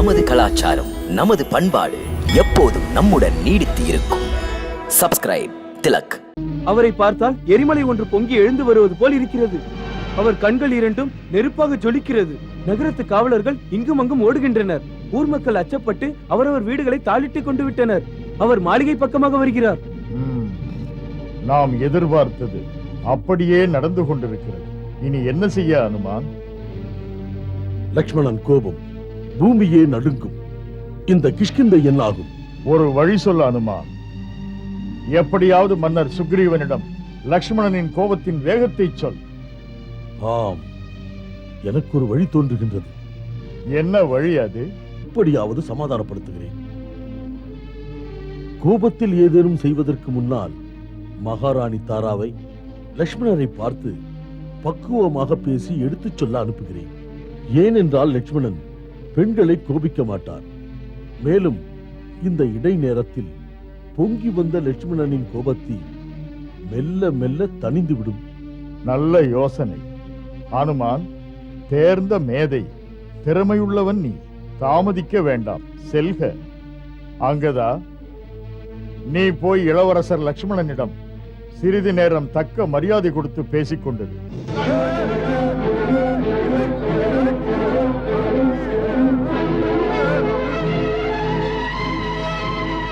நமது கலாச்சாரம், நமது பண்பாடு எப்போதும் நம்முடன் நீடித்து இருக்கும். சப்ஸ்கிரைப் திலக். அவரை பார்த்தால் எரிமலை ஒன்று பொங்கி எழுந்து வருவது போல் இருக்கிறது. அவர் கண்கள் இரண்டும் நெருப்பாக ஜொலிக்கிறது. நகரத்து காவலர்கள் இங்கும் அங்கும் ஓடுகின்றனர். ஊர் மக்கள் அச்சப்பட்டு அவரவர் வீடுகளை தாளிட்டுக் கொண்டு விட்டனர். அவர் மாளிகை பக்கமாக வருகிறார். நாம் எதிர்பார்த்தது அப்படியே நடந்து கொண்டிருக்கிறது. இனி என்ன செய்ய அனுமான்? லக்ஷ்மணன் கோபம், பூமியே நடுங்கும். இந்த கிஷ்கிந்தை என்னாகும்? ஒரு வழி சொல்ல அனுமான். எப்படியாவது மன்னர் சுக்ரீவனிடம் லக்ஷ்மணனின் கோபத்தின் வேகத்தை சொல். ஆம், எனக்கு ஒரு வழி தோன்றுகின்றது. என்ன வழி அது? எப்படியாவது சமாதானப்படுத்துகிறேன். கோபத்தில் ஏதேனும் செய்வதற்கு முன்னால் மகாராணி தாராவை லக்ஷ்மணரை பார்த்து பக்குவமாக பேசி எடுத்துச் சொல்ல அனுப்புகிறேன். ஏனென்றால் லக்ஷ்மணன் பெண்களை கோபிக்க மாட்டார். மேலும் இந்த இடைநேரத்தில் பொங்கி வந்த லட்சுமணனின் கோபத்தை மெல்ல மெல்ல தணிந்துவிடும். நல்ல யோசனை அனுமான். தேர்ந்த மேதை, திறமையுள்ளவன் நீ. தாமதிக்க வேண்டாம், செல்க. அங்கதா, நீ போய் இளவரசர் லட்சுமணனிடம் சிறிது நேரம் தக்க மரியாதை கொடுத்து பேசிக் கொண்டது.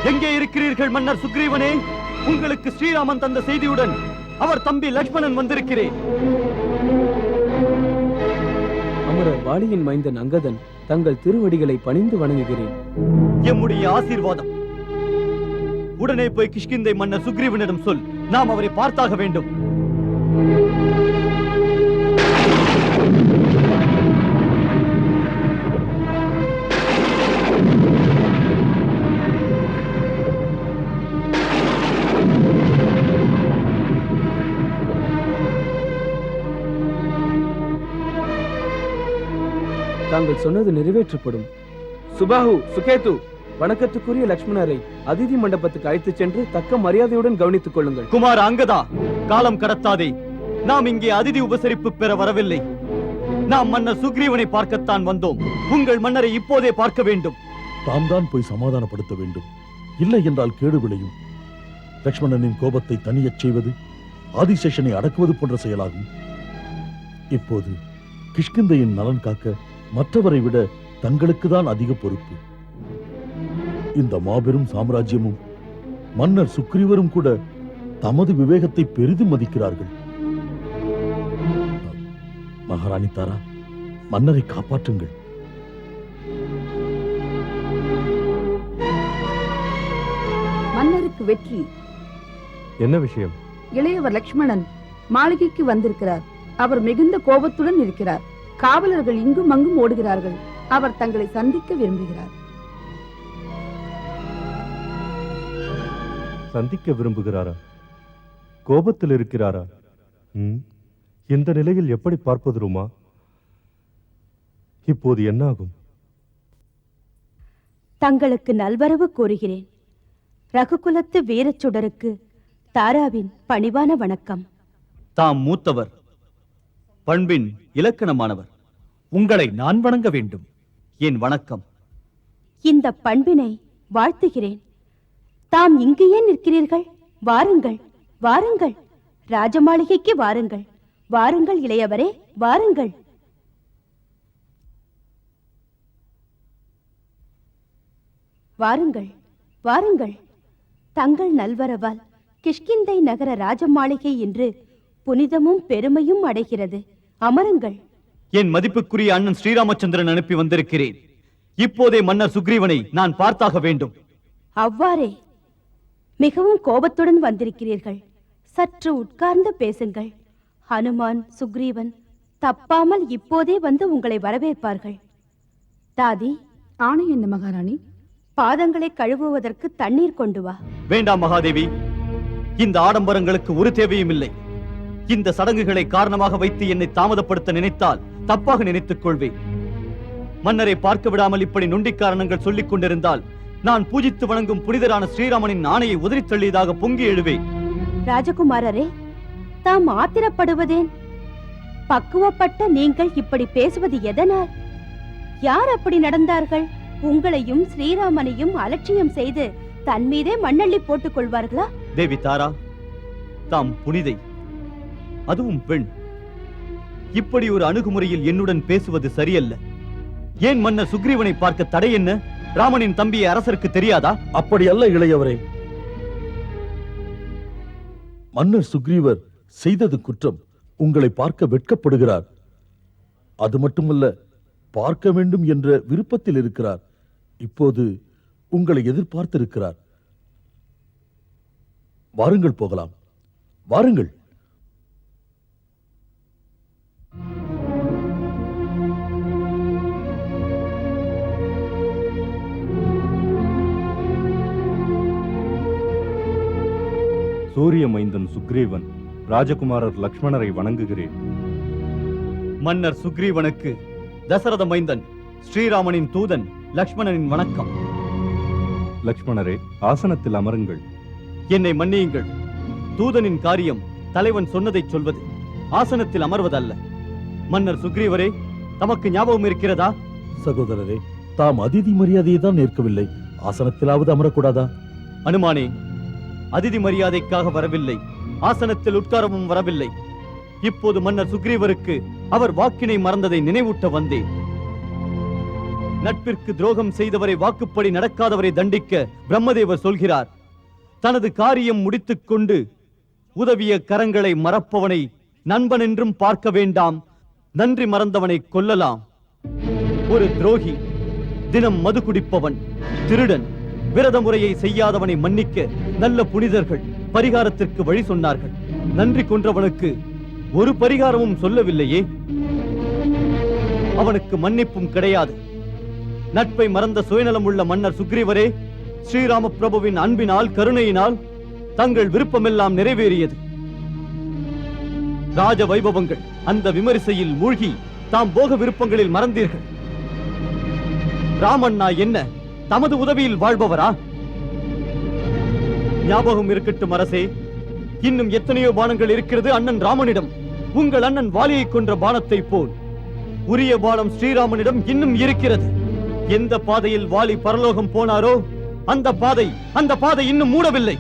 எங்கே இருக்கிறீர்கள் மன்னர் சுக்ரீவனே? உங்களுக்கு ஸ்ரீராமன் தந்த செய்தியுடன் அவர் தம்பி லக்ஷ்மணன் வந்திருக்கிறேன். அமரர் வாலியின் மைந்தன் அங்கதன் தங்கள் திருவடிகளை பணிந்து வணங்குகிறேன். எம்முடைய ஆசீர்வாதம். உடனே போய் கிஷ்கிந்தை மன்னர் சுக்ரீவனிடம் சொல். நாம் அவரை பார்த்தாக வேண்டும். தாங்கள் சொன்னது நிறைவேற்றப்படும். சுபாஹு, சுகேது, வணக்கத்துக்குரிய லக்ஷ்மணரை அதிதி மண்டபத்துக்கு அழைத்துச் சென்று தக்க மரியாதையுடன் கவனித்துக் கொள்ளுங்கள். குமார் அங்கதா, காலம் கடத்தாதே. நாம் இங்கே அதிதி உபசரிப்பு பெற வரவில்லை. நாம் மன்னர் சுக்ரீவனை பார்க்கத்தான் வந்தோம். உங்கள் மன்னரை இப்போதே பார்க்க வேண்டும். தாம் தான் போய் சமாதானப்படுத்த வேண்டும். இல்லை என்றால் கேடு விளையும். லக்ஷ்மணனின் கோபத்தை தனியச் செய்வது ஆதிசேஷனை அடக்குவது போன்ற செயலாகும். இப்போது கிஷ்கிந்தையின் நலன் காக்க மற்றவரை விட தங்களுக்குதான் அதிக பொறுப்பு. இந்த மாபெரும் சாம்ராஜ்யமும் மன்னர் சுக்ரீவரும் கூட தமது விவேகத்தை பெரிதும் மதிக்கிறார்கள். மகாராணி தாரா, மன்னரை காப்பாற்றுங்கள். மன்னருக்கு வெற்றி. என்ன விஷயம்? இளையவர் லக்ஷ்மணன் மாளிகைக்கு வந்திருக்கிறார். அவர் மிகுந்த கோபத்துடன் இருக்கிறார். காவலர்கள் இங்கும் அங்கும் ஓடுகிறார்கள். அவர் தங்களை சந்திக்க விரும்புகிறார். சந்திக்க விரும்புகிறாரா? கோபத்தில் இருக்கிறாரா? இந்த நிலையில் எப்படி பார்ப்பது ரூமா? இப்போது என்னாகும்? தங்களுக்கு நல்வரவு கூறுகிறேன். ரகுகுலத்து வீரச்சுடருக்கு தாராவின் பணிவான வணக்கம். தாம் மூத்தவர், பண்பின் இலக்கணமானவர். உங்களை நான் வணங்க வேண்டும். என் வணக்கம். இந்த பண்பினை வாழ்த்துகிறேன். தாம் இங்கு ஏன் நிற்கிறீர்கள்? வாருங்கள், வாருங்கள். ராஜமாளிகைக்கு வாருங்கள். வாருங்கள் இளையவரே, வாருங்கள். வாருங்கள், வாருங்கள். தங்கள் நல்வரவால் கிஷ்கிந்தை நகர ராஜமாளிகை இன்று புனிதமும் பெருமையும் அடைகிறது. அமருங்கள். என் மதிப்புக்குரிய அண்ணன் ஸ்ரீராமச்சந்திரன் அனுப்பி வந்திருக்கிறேன். இப்போதே மன்னர் சுக்ரீவனை நான் பார்த்தாக வேண்டும். அவ்வாறே? மிகவும் கோபத்துடன் வந்திருக்கிறீர்கள். சற்று உட்கார்ந்து பேசுங்கள். ஹனுமான், சுக்ரீவன் தப்பாமல் இப்போதே வந்து உங்களை வரவேற்பார்கள். தாதி, ஆணை என்ன மகாராணி? பாதங்களை கழுவுவதற்கு தண்ணீர் கொண்டு வா. வேண்டாம் மகாதேவி, இந்த ஆடம்பரங்களுக்கு ஒரு தேவையும் இல்லை. இந்த சடங்குகளை காரணமாக வைத்து என்னை தாமதப்படுத்த நினைத்தால் தப்பாக நினைத்துக் கொள்வேன். மன்னரை பார்க்க விடாமல் இப்படி நொண்டி காரணங்கள் சொல்லிக் கொண்டிருந்தால் நான் பூஜித்து வணங்கும் புனிதரான ஸ்ரீராமனின் ஆணையை உதறி தள்ளியதாக பொங்கி எழுவேன். ராஜகுமாரரே, தாம் ஆத்திரப்படுவதேன்? பக்குவப்பட்ட நீங்கள் இப்படி பேசுவது எதனால்? யார் அப்படி நடந்தார்கள்? உங்களையும் ஸ்ரீராமனையும் அலட்சியம் செய்து தன் மீதே மண்ணள்ளி போட்டுக் கொள்வார்களா? தேவி தாரா, தாம் புனிதை, அதுவும் பெண். இப்படி ஒரு அணுகுமுறையில் என்னுடன் பேசுவது சரியல்ல. ஏன் மன்னர் சுக்ரீவனை பார்க்க தடை என்ன? ராமனின் தம்பியை அரசருக்கு தெரியாதா? அப்படி அல்ல இளையவரே. மன்னர் சுக்ரீவர் செய்தது குற்றம். உங்களை பார்க்க வெட்கப்படுகிறார். அது மட்டுமல்ல, பார்க்க வேண்டும் என்ற விருப்பத்தில் இருக்கிறார். இப்போது உங்களை எதிர்பார்த்திருக்கிறார். வாருங்கள், போகலாம். வாருங்கள். சூரிய மைந்தன் சுக்ரீவன், ராஜகுமாரர் லக்ஷ்மணரை வணங்குகிறேன். மன்னர் சுக்ரீவனுக்கு தசரத மைந்தன் ஸ்ரீராமனின் தூதன் லக்ஷ்மணனின் வணக்கம். லக்ஷ்மணரே, ஆசனத்தில் அமருங்கள். என்னை மன்னியுங்கள். தூதனின் காரியம் தலைவன் சொன்னதை சொல்வது, ஆசனத்தில் அமர்வதல்ல. மன்னர் சுக்ரீவரே, தமக்கு ஞாபகம் இருக்கிறதா? சகோதரரே, தாம் அதிதி மரியாதையை தான் ஏற்கவில்லை. ஆசனத்திலாவது அமரக்கூடாதா? அனுமானே, அதிதி மரியாதைக்காக வரவில்லை, ஆசனத்தில் உட்காரவும் வரவில்லை. இப்போது மன்னர் சுக்ரீவருக்கு அவர் வாக்கினை மறந்ததை நினைவூட்ட வந்தேன். நட்பிற்கு துரோகம் செய்தவரை, வாக்குப்படி நடக்காதவரை தண்டிக்க பிரம்மதேவர் சொல்கிறார். தனது காரியம் முடித்துக் கொண்டு உதவிய கரங்களை மறப்பவனை நண்பன் என்றும் பார்க்க வேண்டாம், நன்றி மறந்தவனை கொல்லலாம். ஒரு துரோகி, தினம் மது குடிப்பவன், திருடன், விரத முறையை செய்யாதவனை மன்னிக்க நல்ல புனிதர்கள் பரிகாரத்திற்கு வழி சொன்னார்கள். நன்றி கொன்றவனுக்கு ஒரு பரிகாரமும் சொல்லவில்லையே. அவனுக்கு மன்னிப்பும் கிடையாது. நட்பை மறந்த சுயநலம் உள்ள மன்னர் சுக்ரீவரே, ஸ்ரீராம பிரபுவின் அன்பினால், கருணையினால் தங்கள் விருப்பமெல்லாம் நிறைவேறியது. ராஜ வைபவங்கள் அந்த விமரிசையில் மூழ்கி தாம் போக விருப்பங்களில் மறந்தீர்கள். ராமண்ணா என்ன தமது உதவியில் வாழ்பவரா? ஞாபகம் இருக்கட்டும் அரசே, இன்னும் எத்தனையோ பானங்கள் இருக்கிறது அண்ணன் ராமனிடம். உங்கள் அண்ணன் வாலியை கொன்ற பானத்தை போல் உரிய பானம் ஸ்ரீராமனிடம் இன்னும் இருக்கிறது. எந்த பாதையில் வாலி பரலோகம் போனாரோ அந்த பாதை இன்னும் மூடவில்லை.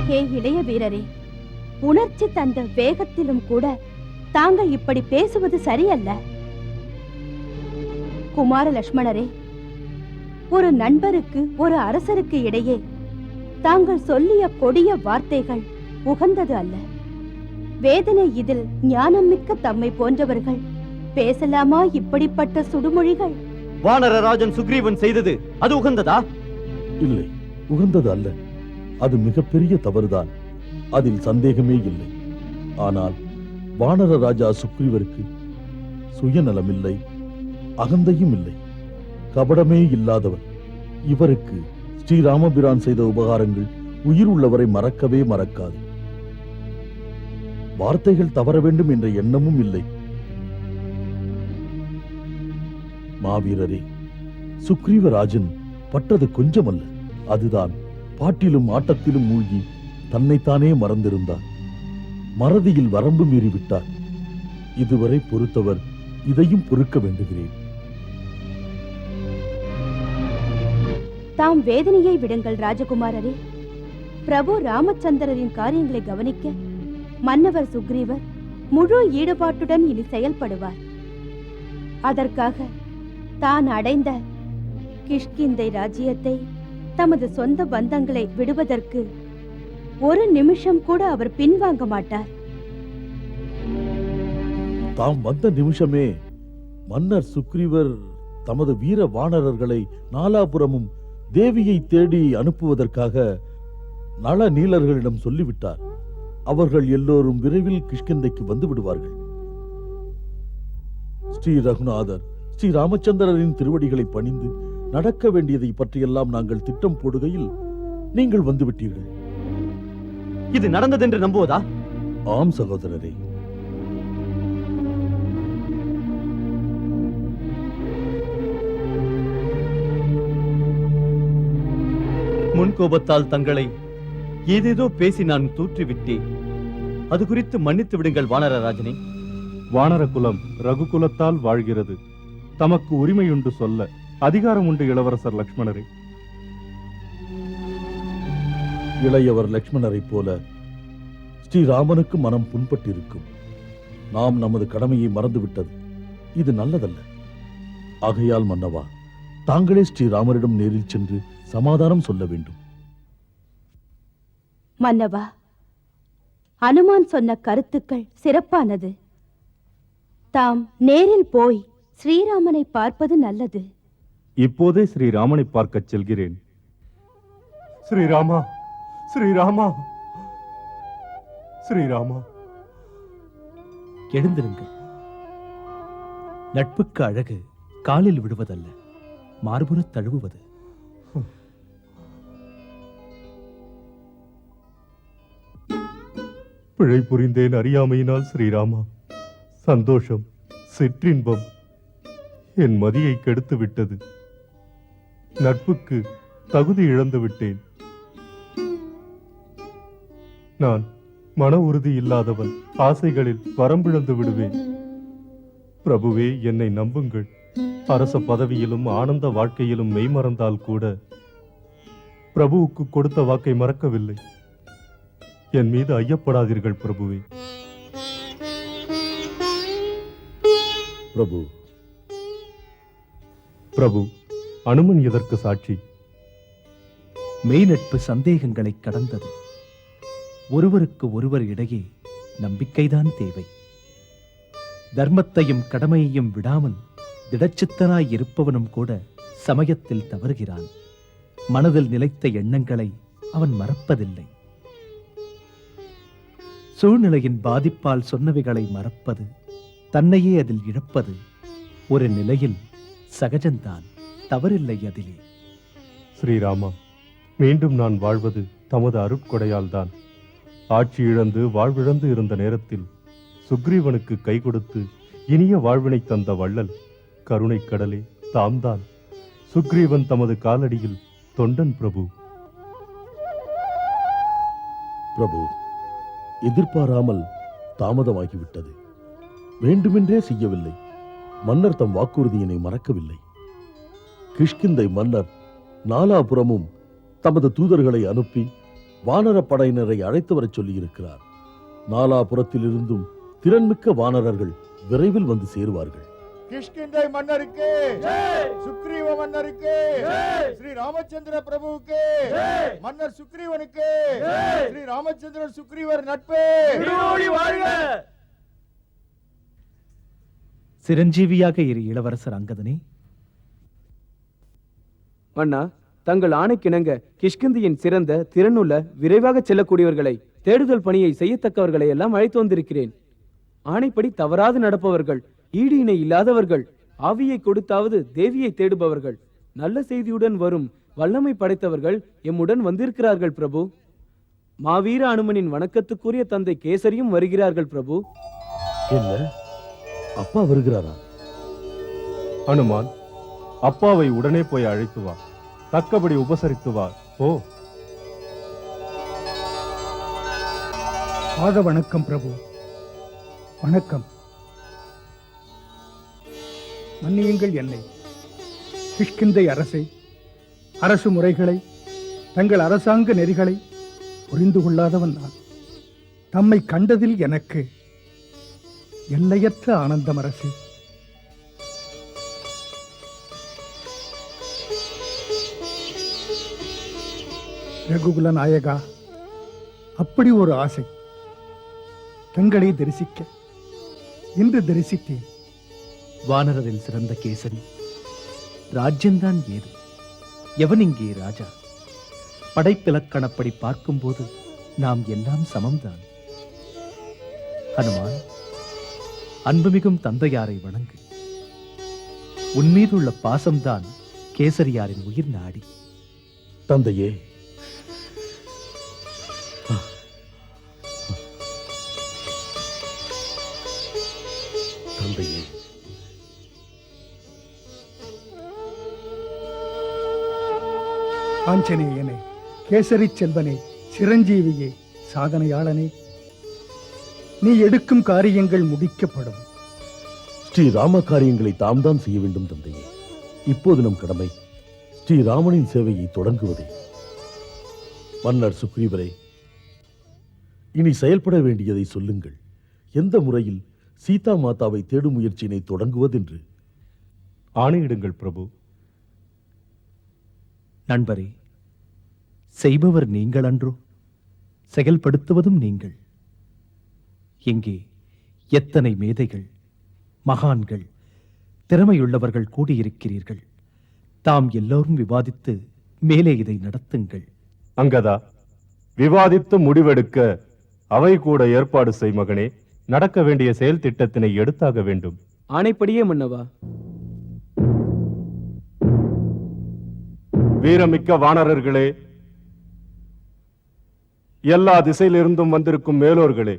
ஹே இளைய வீரரே, உணர்ச்சி தந்த வேகத்திலும் கூட தாங்கள் இப்படி பேசுவது சரியல்ல. குமார லட்சுமணரே, ஒரு நண்பருக்கு, ஒரு அரசருக்கு இடையே தாங்கள் சொல்லிய கொடிய வார்த்தைகள் உகந்தது அல்ல. வேதனை இதில் ஞானம் மிக்க தம்மை போன்றவர்கள் பேசலாமா இப்படிப்பட்ட சுடுமொழிகள்? வானரராஜன் சுக்ரீவன் செய்தது அது உகந்ததா? இல்லை, உகந்தது அல்ல. அது மிகப்பெரிய தவறுதான், அதில் சந்தேகமே இல்லை. ஆனால் வானர ராஜா சுக்ரீவருக்கு சுயநலம் இல்லை, அகந்தையும் இல்லை, கபடமே இல்லாதவர். இவருக்கு ஸ்ரீராமபிரான் செய்த உபகாரங்கள் உயிர் உள்ளவரை மறக்கவே மறக்காது. வார்த்தைகள் தவற வேண்டும் என்ற எண்ணமும் இல்லை. மாவீரரே, சுக்ரீவராஜன் பட்டது கொஞ்சமல்ல. அதுதான் பாட்டிலும் ஆட்டத்திலும் மூழ்கி தன்னைத்தானே மறந்திருந்தார். மறதியில் வரம்பு மீறிவிட்டார். இதுவரை பொறுத்தவர் இதையும் பொறுக்க வேண்டுகிறேன். தாம் வேதனையை விடுங்கள் ராஜகுமாரரே. பிரபு ராமச்சந்திரரின் காரியங்களை கவனிக்க மன்னவர் சுக்ரீவர் முழு ஈடுபாட்டுடன் இனி செயல்படுவார். அதற்காக தான் அடைந்த கிஷ்கிந்தை ராஜ்யத்தை, தமது சொந்த பந்தங்களை விடுவதற்கு ஒரு நிமிஷம் கூட அவர் பின்வாங்க மாட்டார். தாம் வந்த நிமிஷமே மன்னர் சுக்ரீவர் தமது வீர வானரர்களை நாலாபுரமும் தேவியை தேடி அனுப்புவதற்காக நள நீலர்களிடம் சொல்லிவிட்டார். அவர்கள் எல்லோரும் விரைவில் கிஷ்கிந்தைக்கு வந்து விடுவார்கள். ஸ்ரீ ரகுநாதர், ஸ்ரீ ராமச்சந்திரரின் திருவடிகளை பணிந்து நடக்க வேண்டியதை பற்றியெல்லாம் நாங்கள் திட்டம் போடுகையில் நீங்கள் வந்துவிட்டீர்கள். இது நடந்ததென்று நம்புவதா? ஆம் சகோதரரே. முன்கோபத்தால் தங்களை ஏதேதோ பேசி நான் தூற்றிவிட்டேன். அது குறித்து மன்னித்து விடுங்கள் வானரராஜனே. வானர குலம் ரகுகுலத்தால் வாழ்கிறது. தமக்கு உரிமையுண்டு சொல்ல அதிகாரம் உண்டு இளவரசர் லக்ஷ்மணரே. இளையவர் லக்ஷ்மணரைப் போல ஸ்ரீராமனுக்கு மனம் புண்பட்டிருக்கும். நாம் நமது கடமையை மறந்துவிட்டது இது நல்லதல்ல. ஆகையால் மன்னவா, தாங்களே ஸ்ரீராமரிடம் நேரில் சென்று சமாதானம் சொல்ல வேண்டும். மன்னவா, அனுமான் சொன்ன கருத்துக்கள் சிறப்பானது. தாம் நேரில் போய் ஸ்ரீராமனை பார்ப்பது நல்லது. இப்போதே ஸ்ரீராமனை பார்க்கச் செல்கிறேன். ஸ்ரீராமா, ஸ்ரீராமா, ஸ்ரீராமா. எழுந்திருங்கள். நட்புக்கு அழகு காலில் விடுவதல்ல, மார்புறத் தழுவுவது. பிழை புரிந்தேன் அறியாமையினால் ஸ்ரீராமா. சந்தோஷம், சிற்றின்பம் என் மதியை கெடுத்து விட்டது. நட்புக்கு தகுதி இழந்து விட்டேன். நான் மன உறுதி இல்லாதவன். ஆசைகளில் வரம்பிழந்து விடுவேன். பிரபுவே, என்னை நம்புங்கள். அரச பதவியிலும் ஆனந்த வாழ்க்கையிலும் மெய்மறந்தால் கூட பிரபுவுக்கு கொடுத்த வாக்கை மறக்கவில்லை. என் மீது ஐயப்படாதீர்கள் பிரபுவே. பிரபு, பிரபு, அனுமன் எதற்கு சாட்சி? மெய் நட்பு சந்தேகங்களை கடந்தது. ஒருவருக்கு ஒருவர் இடையே நம்பிக்கைதான் தேவை. தர்மத்தையும் கடமையையும் விடாமல் திடச்சித்தனாய் இருப்பவனும் கூட சமயத்தில் தவறுகிறான். மனதில் நிலைத்த எண்ணங்களை அவன் மறப்பதில்லை. சூழ்நிலையின் பாதிப்பால் சொன்னவைகளை மறப்பது, தன்னையே அதில் இழப்பது ஒரு நிலையில் சகஜந்தான், தவறில்லை அதிலே. ஸ்ரீராமா, மீண்டும் நான் வாழ்வது தமது அருட்கொடையால் தான். ஆட்சி இழந்து வாழ்விழந்து இருந்த நேரத்தில் சுக்ரீவனுக்கு கை கொடுத்து இனிய வாழ்வினை தந்த வள்ளல் கருணை கடலே தாம்தான். சுக்ரீவன் தமது காலடியில் தொண்டன் பிரபு. பிரபு, எதிர்பாராமல் தாமதமாகிவிட்டது. வேண்டுமென்றே செய்யவில்லை. மன்னர் தம் வாக்குறுதியினை மறக்கவில்லை. கிஷ்கிந்தை மன்னர் நாலாபுறமும் தமது தூதர்களை அனுப்பி வானர படையினரை அழைத்து வரச் சொல்லியிருக்கிறார். நாலாபுறத்திலிருந்தும் திறன்மிக்க வானரர்கள் விரைவில் வந்து சேருவார்கள். கிஷ்கிந்தை மன்னருக்கு, சுக்ரீவ மன்னருக்கு, ஸ்ரீ ராமச்சந்திர பிரபுவுக்கு, மன்னர் சுக்ரீவனுக்கு, ஸ்ரீ ராமச்சந்திர சுக்ரீவர் நட்பு சிரஞ்சீவியாக இரு இளவரசர் அங்கதனே. அண்ணா, தங்கள் ஆணைக்கிணங்க கிஷ்கிந்தியின் சிறந்த திறனுள்ள விரைவாக செல்லக்கூடியவர்களை, தேடுதல் பணியை செய்யத்தக்கவர்களை எல்லாம் அழைத்து வந்திருக்கிறேன். ஆணைப்படி தவறாது நடப்பவர்கள், ஈடு இணை இல்லாதவர்கள், ஆவியை கொடுத்தாவது தேவியை தேடுபவர்கள், நல்ல செய்தியுடன் வரும் வல்லமை படைத்தவர்கள் எம்முடன் வந்திருக்கிறார்கள் பிரபு. மாவீர அனுமனின் வணக்கத்துக்குரிய தந்தை கேசரியும் வருகிறார்கள் பிரபு. என்ன, அப்பா வருகிறாரா? அனுமான், அப்பாவை உடனே போய் அழைத்து வா. தக்கபடி உபசரித்து வா. ஓ, பாத வணக்கம் பிரபு. வணக்கம். மன்னியுங்கள் என்னை. கிஷ்கிந்தை அரசை, அரசு முறைகளை, தங்கள் அரசாங்க நெறிகளை புரிந்து கொள்ளாதவன் நான். தம்மை கண்டதில் எனக்கு எல்லையற்ற ஆனந்தம் அரசே. ரகுகுல நாயகா, அப்படி ஒரு ஆசை தங்களை தரிசிக்க இன்று தரிசித்தேன். வானரரில் சிறந்த கேசரி, ராஜ்யம்தான் ஏது, எவன் இங்கே ராஜா? படைப்பிலக்கணப்படி பார்க்கும்போது நாம் எல்லாம் சமம்தான். ஹனுமான், அன்புமிகும் தந்தையாரை வணங்கு. உன்மீதுள்ள பாசம்தான் கேசரியாரின் உயிர் நாடி. தந்தையே, தந்தையே, ஆஞ்சநேயனே, கேசரி செல்வனே, சிரஞ்சீவியே, சாதனையாளனே, நீ எடுக்கும் காரியங்கள் முடிக்கப்படும். ஸ்ரீராம காரியங்களை தாம் தான் செய்ய வேண்டும் தந்தையே. இப்போது நம் கடமை ஸ்ரீராமனின் சேவையை தொடங்குவதே. மன்னர் சுக்ரீவரே, இனி செயல்பட வேண்டியதை சொல்லுங்கள். எந்த முறையில் சீதா மாதாவை தேடும் முயற்சியினை தொடங்குவதென்று? ஆணையிடுங்கள் பிரபு. நண்பரே, செய்பவர் நீங்கள் அன்றோ, செயல்படுத்துவதும் நீங்கள். இங்கே எத்தனை மேதைகள், மகான்கள், திறமையுள்ளவர்கள் கூடியிருக்கிறீர்கள். தாம் எல்லோரும் விவாதித்து மேலே இதை நடத்துங்கள். அங்கதா, விவாதித்து முடிவெடுக்க அவை கூட ஏற்பாடு செய் மகனே. நடக்க வேண்டிய செயல் திட்டத்தினை எடுத்தாக வேண்டும். ஆணைப்படியே மன்னவா. வீரமிக்க வானரர்களே, எல்லா திசையிலிருந்தும் வந்திருக்கும் மேலோர்களே,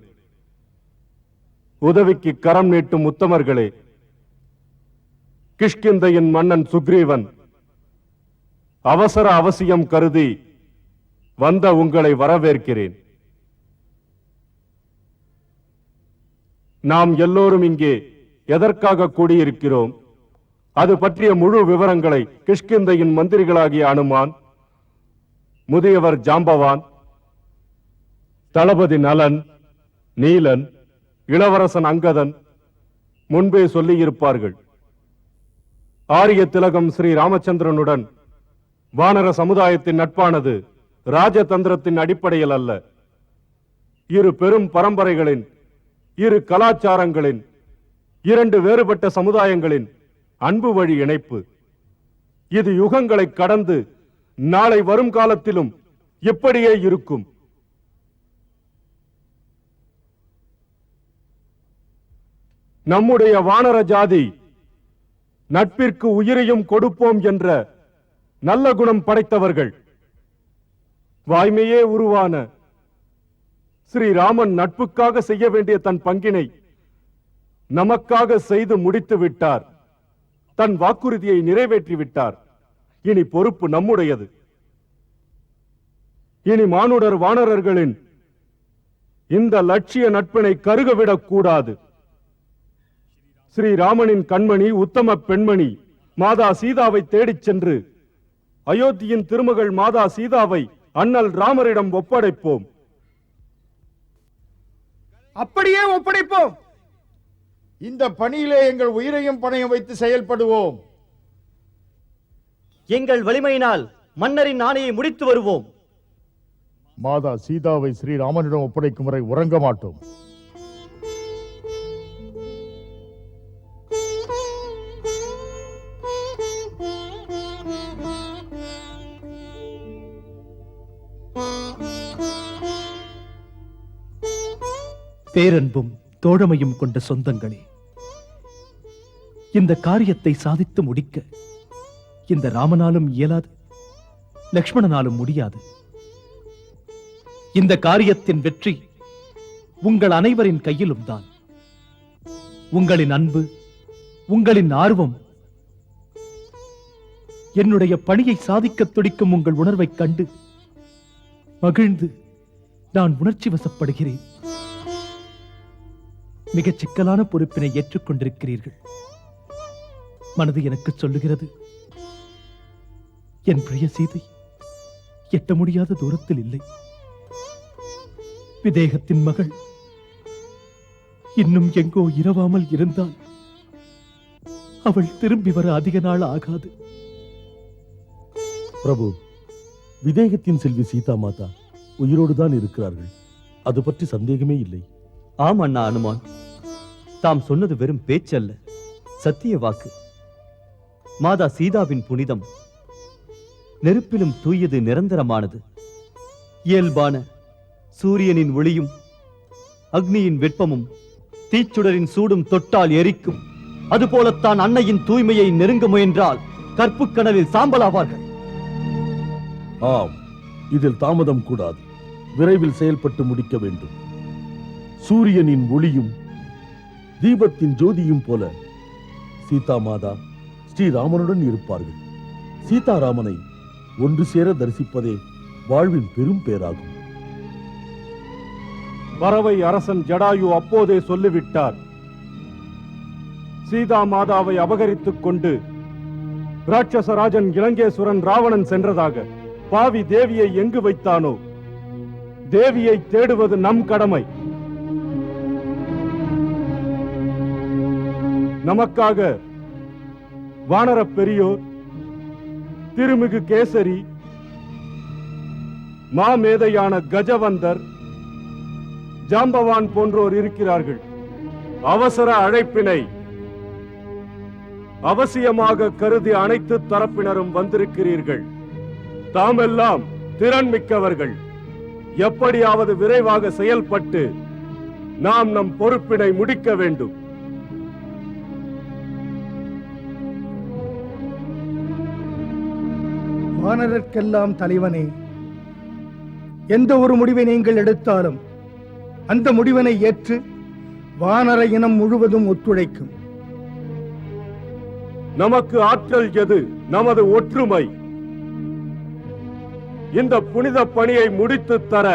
உதவிக்கு கரம் நீட்டும் உத்தமர்களே, கிஷ்கிந்தையின் மன்னன் சுக்ரீவன் அவசர அவசியம் கருதி வந்த உங்களை வரவேற்கிறேன். நாம் எல்லோரும் இங்கே எதற்காக கூடியிருக்கிறோம், அது பற்றிய முழு விவரங்களை கிஷ்கிந்தையின் மந்திரிகளாகிய அனுமான், முதியவர் ஜாம்பவான், தளபதி நலன், நீலன், இளவரசன் அங்கதன் முன்பே சொல்லியிருப்பார்கள். ஆரிய திலகம் ஸ்ரீ ராமச்சந்திரனுடன் வானர சமுதாயத்தின் நட்பானது ராஜதந்திரத்தின் அடிப்படையில் அல்ல, இரு பெரும் பரம்பரைகளின், இரு கலாச்சாரங்களின், இரண்டு வேறுபட்ட சமுதாயங்களின் அன்பு வழி இணைப்பு. இது யுகங்களை கடந்து நாளை வரும் காலத்திலும் இப்படியே இருக்கும். நம்முடைய வானர ஜாதி நட்பிற்கு உயிரையும் கொடுப்போம் என்ற நல்ல குணம் படைத்தவர்கள். வாய்மையே உருவான ஸ்ரீராமன் நட்புக்காக செய்ய வேண்டிய தன் பங்கினை நமக்காக செய்து முடித்து விட்டார். தன் வாக்குறுதியை நிறைவேற்றி விட்டார். இனி பொறுப்பு நம்முடையது. இனி மானுடர் வானரர்களின் இந்த லட்சிய நட்பினை கருகவிடக் கூடாது. ஸ்ரீராமனின் கண்மணி உத்தம பெண்மணி மாதா சீதாவை தேடிச் சென்று அயோத்தியின் திருமகள் மாதா சீதாவை அண்ணல் ராமரிடம் ஒப்படைப்போம். அப்படியே ஒப்படைப்போம். இந்த பணியிலே எங்கள் உயிரையும் பணையம் வைத்து செயல்படுவோம். எங்கள் வலிமையினால் மன்னரின் ஆணையை முடித்து வருவோம். மாதா சீதாவை ஸ்ரீராமனிடம் ஒப்படைக்கும் வரை உறங்க மாட்டோம். பேரன்பும் தோழமையும் கொண்ட சொந்தங்களே, இந்த காரியத்தை சாதித்து முடிக்க இந்த ராமனாலும் இயலாது, லக்ஷ்மணனாலும் முடியாது. இந்த காரியத்தின் வெற்றி உங்கள் அனைவரின் கையிலும் தான். உங்களின் அன்பு, உங்களின் ஆர்வம், என்னுடைய பணியை சாதிக்க துடிக்கும் உங்கள் உணர்வைக் கண்டு மகிழ்ந்து நான் உணர்ச்சி வசப்படுகிறேன். மிகச் சிக்கலான பொறுப்பினை ஏற்றுக்கொண்டிருக்கிறீர்கள். மனது எனக்கு சொல்லுகிறது, என் பிரிய சீதை எட்ட முடியாத தூரத்தில் இல்லை. விதேகத்தின் மகள் இன்னும் எங்கோ இரவாமல் இருந்தால் அவள் திரும்பி வர அதிக நாள் ஆகாது. பிரபு, விதேகத்தின் செல்வி சீதா மாதா உயிரோடுதான் இருக்கிறார்கள். அது பற்றி சந்தேகமே இல்லை. ஆம் அண்ணா அனுமான், தாம் சொன்னது வெறும் பேச்சல்ல, சத்திய வாக்கு. மாதா சீதாவின் புனிதம் நெருப்பிலும் தூயது, நிரந்தரமானது. இயல்பான சூரியனின் ஒளியும் அக்னியின் வெப்பமும் தீச்சுடரின் சூடும் தொட்டால் எரிக்கும். அதுபோலத்தான் அன்னையின் தூய்மையை நெருங்க முயன்றால் கற்பு கனலில் சாம்பலாவார்கள். ஆம், இதில் தாமதம் கூடாது. விரைவில் செயல்பட்டு முடிக்க வேண்டும். சூரியனின் ஒளியும் தீபத்தின் ஜோதியும் போல சீதா மாதா ஸ்ரீராமனுடன் இருப்பார்கள். சீதாராமனை ஒன்று சேர தரிசிப்பதே வாழ்வின் பெரும் பேராகும். பறவை அரசன் ஜடாயு அப்போதே சொல்லிவிட்டார். சீதா மாதாவை அபகரித்துக் கொண்டு ராட்சசராஜன் இலங்கேஸ்வரன் ராவணன் சென்றதாக பாவி தேவியை எங்கு வைத்தானோ, தேவியை தேடுவது நம் கடமை. நமக்காக வானரப் பெரியோர், திருமிகு கேசரி, மாமேதையான கஜவந்தர், ஜாம்பவான் போன்றோர் இருக்கிறார்கள். அவசர அழைப்பினை அவசியமாக கருதி அனைத்து தரப்பினரும் வந்திருக்கிறீர்கள். தாமெல்லாம் திறன் மிக்கவர்கள். எப்படியாவது விரைவாக செயல்பட்டு நாம் நம் பொறுப்பினை முடிக்க வேண்டும். வானரர்க்கெல்லாம் தலைவனே, எந்த ஒரு முடிவை நீங்கள் எடுத்தாலும் அந்த முடிவினை ஏற்று வானர இனம் முழுவதும் ஒத்துழைக்கும். நமக்கு ஆற்றல் எது? நமது ஒற்றுமை. இந்த புனித பணியை முடித்து தர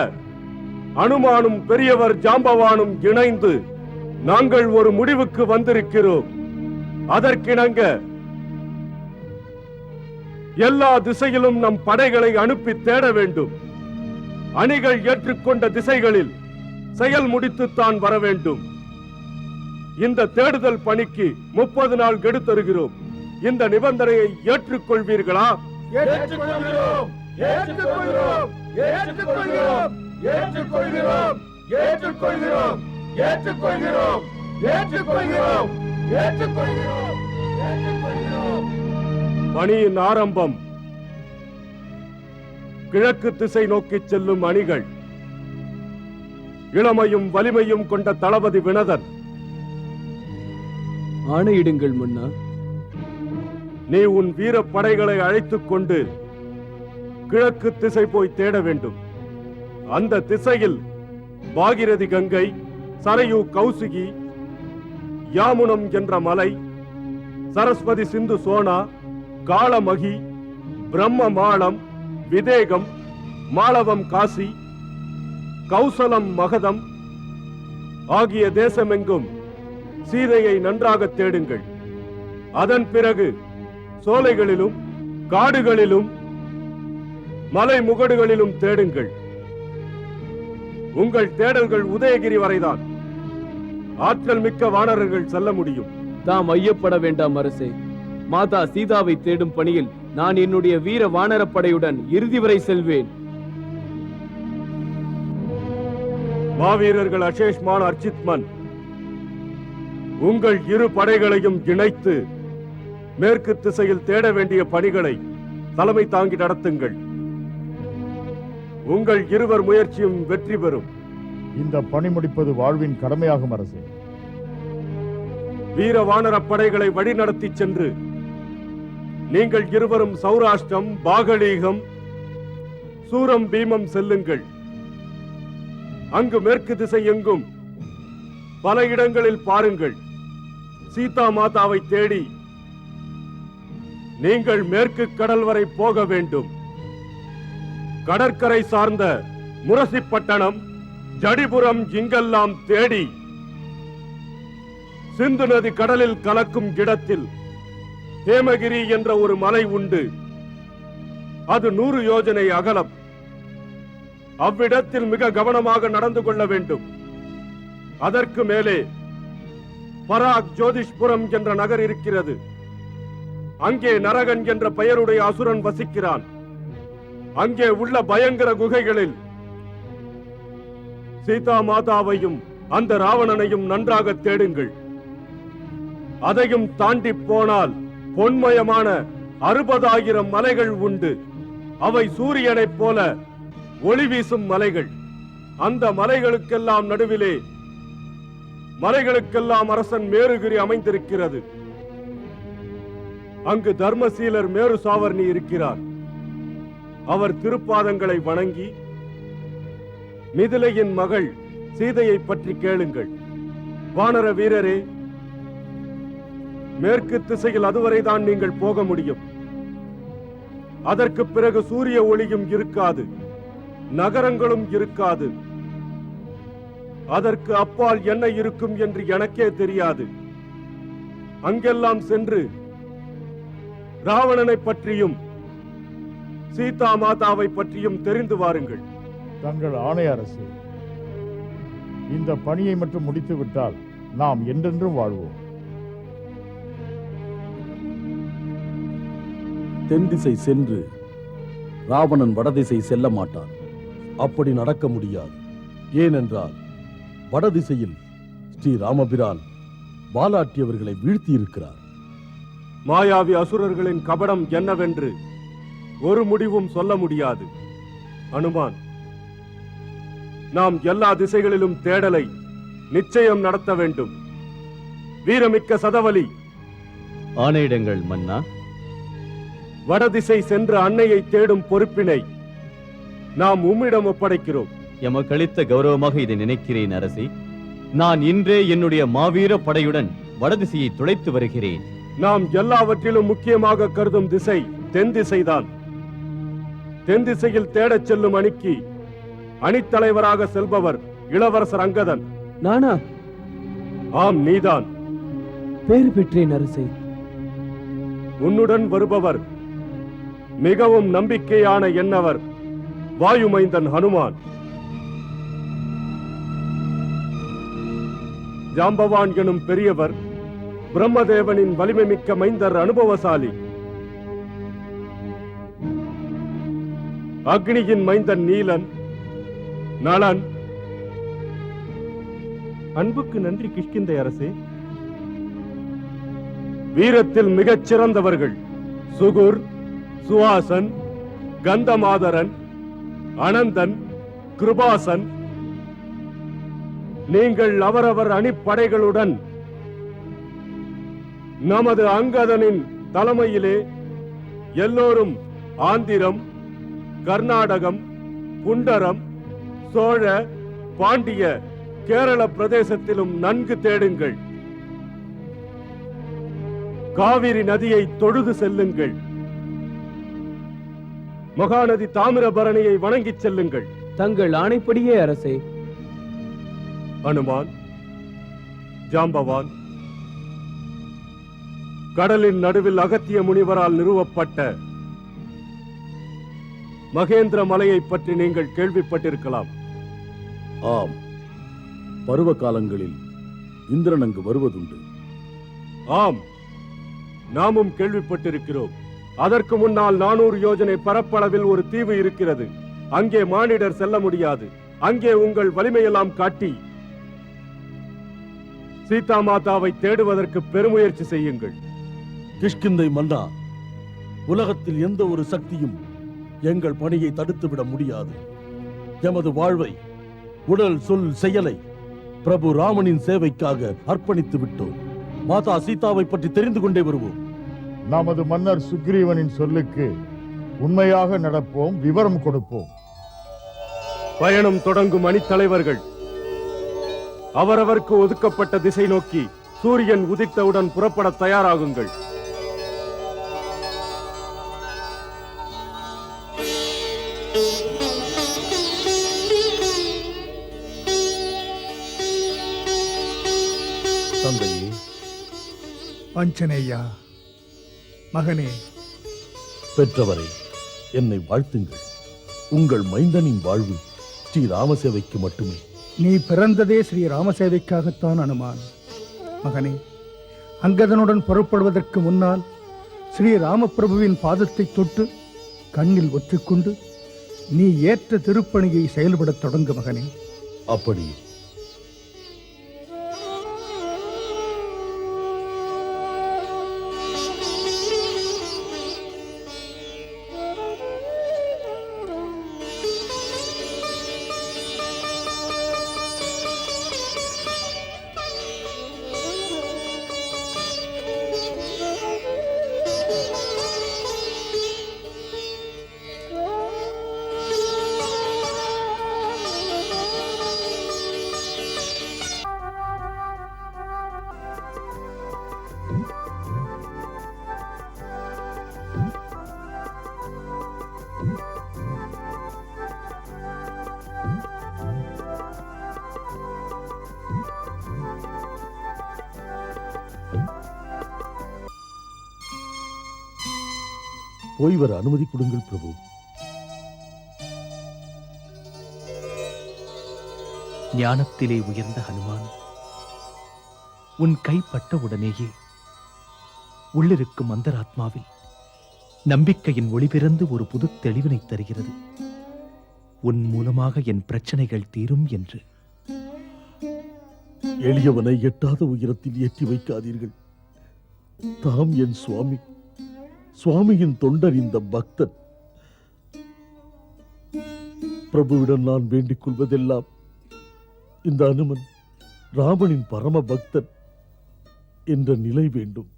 அனுமானும் பெரியவர் ஜாம்பவானும் இணைந்து நாங்கள் ஒரு முடிவுக்கு வந்திருக்கிறோம். அதற்கிணங்க எல்லா திசையிலும் நம் படைகளை அனுப்பி தேட வேண்டும். அணிகள் ஏற்றுக்கொண்ட திசைகளில் செயல் முடித்துத்தான் வர வேண்டும். இந்த தேடுதல் பணிக்கு 30 நாள் கெடு தருகிறோம். இந்த நிபந்தனையை ஏற்றுக்கொள்வீர்களா? ஏற்றுக்கொள்கிறோம், ஏற்றுக்கொள்கிறோம், ஏற்றுக்கொள்கிறோம், ஏற்றுக்கொள்கிறோம், ஏற்றுக்கொள்கிறோம், ஏற்றுக்கொள்கிறோம், ஏற்றுக்கொள்கிறோம், ஏற்றுக்கொள்கிறோம், ஏற்றுக்கொள்கிறோம். பணியின் ஆரம்பம். கிழக்கு திசை நோக்கி செல்லும் அணிகள். இளமையும் வலிமையும் கொண்ட தளபதி வினதன். ஆணையிடுங்கள் மன்னா. நீ உன் வீர படைகளை அழைத்துக் கொண்டு கிழக்கு திசை போய் தேட வேண்டும். அந்த திசையில் பாகிரதி கங்கை, சரையு கௌசிகி, யாமுனம் என்ற மலை, சரஸ்வதி சிந்து சோனா, காளமகி, பிரம்ம மாளம், விதேகம், மாளவம் காசி, கௌசலம் மகதம் ஆகிய தேசமெங்கும் சீதையை நன்றாக தேடுங்கள். அதன் பிறகு சோலைகளிலும் காடுகளிலும் மலை முகடுகளிலும் தேடுங்கள். உங்கள் தேடல்கள் உதயகிரி வரைதான். ஆற்றல் மிக்க வானரர்கள் செல்ல முடியும். தாம் ஐயப்பட வேண்டாம் அரசே. மாதா சீதாவை தேடும் பணியில் நான் என்னுடைய வீர வானரப்படையுடன் இறுதி வரை செல்வேன். மாவீரர்கள் அசேஷ்மான், அர்ச்சித்மன், உங்கள் இரு படைகளையும் இணைத்து மேற்கு திசையில் தேட வேண்டிய பணிகளை தலைமை தாங்கி நடத்துங்கள். உங்கள் இருவர் முயற்சியும் வெற்றி பெறும். இந்த பணி முடிப்பது வாழ்வின் கடமையாகும் அரசே. வீர வானர படைகளை வழிநடத்தி சென்று நீங்கள் இருவரும் சௌராஷ்டிரம், பாகலீகம், சூரம் பீமம் செல்லுங்கள். அங்கு மேற்கு திசை எங்கும் பல இடங்களில் பாருங்கள். சீதா மாதாவை தேடி நீங்கள் மேற்கு கடல் வரை போக வேண்டும். கடற்கரை சார்ந்த முரசிப்பட்டணம், ஜடிபுரம் இங்கெல்லாம் தேடி சிந்து நதி கடலில் கலக்கும் இடத்தில் ஹேமகிரி என்ற ஒரு மலை உண்டு. அது 100 யோஜனை அகலம். அவ்விடத்தில் மிக கவனமாக நடந்து கொள்ள வேண்டும். அதற்கு மேலே பராக் ஜோதிஷ்புரம் என்ற நகர் இருக்கிறது. அங்கே நரகன் என்ற பெயருடைய அசுரன் வசிக்கிறான். அங்கே உள்ள பயங்கர குகைகளில் சீதா மாதாவையும் அந்த ராவணனையும் நன்றாக தேடுங்கள். அதையும் தாண்டி போனால் பொன்மயமான 60,000 மலைகள் உண்டு. அவை சூரியனைப் போல ஒளி வீசும் மலைகள். அந்த மலைகளுக்கெல்லாம் நடுவிலே மலைகளுக்கெல்லாம் அரசன் மேருகிரி அமைந்திருக்கிறது. அங்கு தர்மசீலர் மேரு சாவர்ணி இருக்கிறார். அவர் திருப்பாதங்களை வணங்கி மிதிலையின் மகள் சீதையை பற்றி கேளுங்கள். வானர வீரரே, மேற்கு திசையில் அதுவரைதான் நீங்கள் போக முடியும். அதற்கு பிறகு சூரிய ஒளியும் இருக்காது, நகரங்களும் இருக்காது. அதற்கு அப்பால் என்ன இருக்கும் என்று எனக்கே தெரியாது. அங்கெல்லாம் சென்று ராவணனை பற்றியும் சீதா மாதாவை பற்றியும் தெரிந்து வாருங்கள். தங்கள் ஆணை அரசு. இந்த பணியை மட்டும் முடித்து விட்டால் நாம் என்றென்றும் வாழ்வோம். தென் திசை சென்று ராவணன் வடதிசை செல்ல மாட்டான். அப்படி நடக்க முடியாது. ஏனென்றால் வடதிசையில் ஸ்ரீ ராமபிரான் வாலாட்டியவர்களை வீழ்த்தியிருக்கிறார். மாயாவி அசுரர்களின் கபடம் என்னவென்று ஒரு முடிவும் சொல்ல முடியாது. அனுமான், நாம் எல்லா திசைகளிலும் தேடலை நிச்சயம் நடத்த வேண்டும். வீரமிக்க சதவலி, ஆணையிடங்கள் மன்னா. வடதிசை சென்று அன்னையை தேடும் பொறுப்பினை நாம் உம்மிடம் ஒப்படைக்கிறோம். எமக்களித்த கௌரவமாக இதை நினைக்கிறேன் அரசி. நான் இன்றே என்னுடைய மாவீர படையுடன் வடதிசையை துளைத்து வருகிறேன். நாம் எல்லாவற்றிலும் முக்கியமாக கருதும் திசை தென் திசைதான். தென் திசையில் தேடச் செல்லும் அணிக்கு அணித்தலைவராக செல்பவர் இளவரசர் அங்கதன். நானா? ஆம், நீதான். பேறு பெற்றேன் அரசே. உன்னுடன் வருபவர் மிகவும் நம்பிக்கையான என்னவர் வாயுமைந்தன் ஹனுமான். ஜாம்பவான் எனும் பெரியவர் பிரம்மதேவனின் வலிமை மிக்க மைந்தர், அனுபவசாலி. அக்னியின் மைந்தன் நீலன், நளன். அன்புக்கு நன்றி கிஷ்கிந்தை அரசே. வீரத்தில் மிகச் சிறந்தவர்கள் சுகுர், சுவாசன், கந்தமாதரன், அனந்தன், கிருபாசன். நீங்கள் அவரவர் அணிப்படைகளுடன் நமது அங்கதனின் தலைமையிலே எல்லோரும் ஆந்திரம், கர்நாடகம், புண்டரம், சோழ, பாண்டிய, கேரள பிரதேசத்திலும் நன்கு தேடுங்கள். காவிரி நதியை தொழுது செல்லுங்கள். மகாநதி தாமிரபரணியை வணங்கிச் செல்லுங்கள். தங்கள் ஆணைப்படியே அரசே. அனுமான், ஜாம்பவான், கடலின் நடுவில் அகத்திய முனிவரால் நிறுவப்பட்ட மகேந்திர மலையை பற்றி நீங்கள் கேள்விப்பட்டிருக்கலாம். ஆம், பருவ காலங்களில் இந்திரன் அங்கு வருவதுண்டு. ஆம், நாமும் கேள்விப்பட்டிருக்கிறோம். அதற்கு முன்னால் 400 யோஜனை பரப்பளவில் ஒரு தீவு இருக்கிறது. அங்கே மானிடர் செல்ல முடியாது. அங்கே உங்கள் வலிமையெல்லாம் காட்டி சீதா மாதாவை தேடுவதற்கு பெருமுயற்சி செய்யுங்கள். கிஷ்கிந்தை மன்னா, உலகத்தில் எந்த ஒரு சக்தியும் எங்கள் பணியை தடுத்துவிட முடியாது. எமது வாழ்வை, உடல், சொல், செயலை பிரபு ராமனின் சேவைக்காக அர்ப்பணித்து விட்டோம். மாதா சீதாவை பற்றி தெரிந்து கொண்டே வருவோம். நமது மன்னர் சுக்ரீவனின் சொல்லுக்கு உண்மையாக நடப்போம், விவரம் கொடுப்போம். பயணம் தொடங்கும் அணித்தலைவர்கள் அவரவருக்கு ஒதுக்கப்பட்ட திசை நோக்கி சூரியன் உதித்தவுடன் புறப்பட தயாராகுங்கள். தந்தையே, ஆஞ்சநேயா, மகனே, பெற்றவரே, என்னை வாழ்த்துங்கள். உங்கள் மைந்தனின் வாழ்வு ஸ்ரீ ராமசேவைக்கு மட்டுமே. நீ பிறந்ததே ஸ்ரீ ராமசேவைக்காகத்தான் அனுமான். மகனே, அங்கதனுடன் புறப்படுவதற்கு முன்னால் ஸ்ரீ ராமபிரபுவின் பாதத்தை தொட்டு கண்ணில் ஒற்றிக்கொண்டு நீ ஏற்ற திருப்பணியை செயல்படத் தொடங்கு மகனே. அப்படி போய் வர அனுமதி கொடுங்கள் பிரபு. ஞானத்திலே உயர்ந்த ஹனுமான், உன் கைப்பட்ட உடனேயே உள்ளிருக்கும் அந்தராத்மாவில் நம்பிக்கையின் ஒளி பிறந்து ஒரு புது தெளிவினை தருகிறது. உன் மூலமாக என் பிரச்சனைகள் தீரும் என்று. எளியவனை எட்டாத உயரத்தில் ஏற்றி வைக்காதீர்கள். தாம் என் சுவாமி, சுவாமியின் தொண்டர் இந்த பக்தன். பிரபுவிடம் நான் வேண்டிக் கொள்வதெல்லாம் இந்த அனுமன் ராமனின் பரம பக்தன் என்ற நிலை வேண்டும்.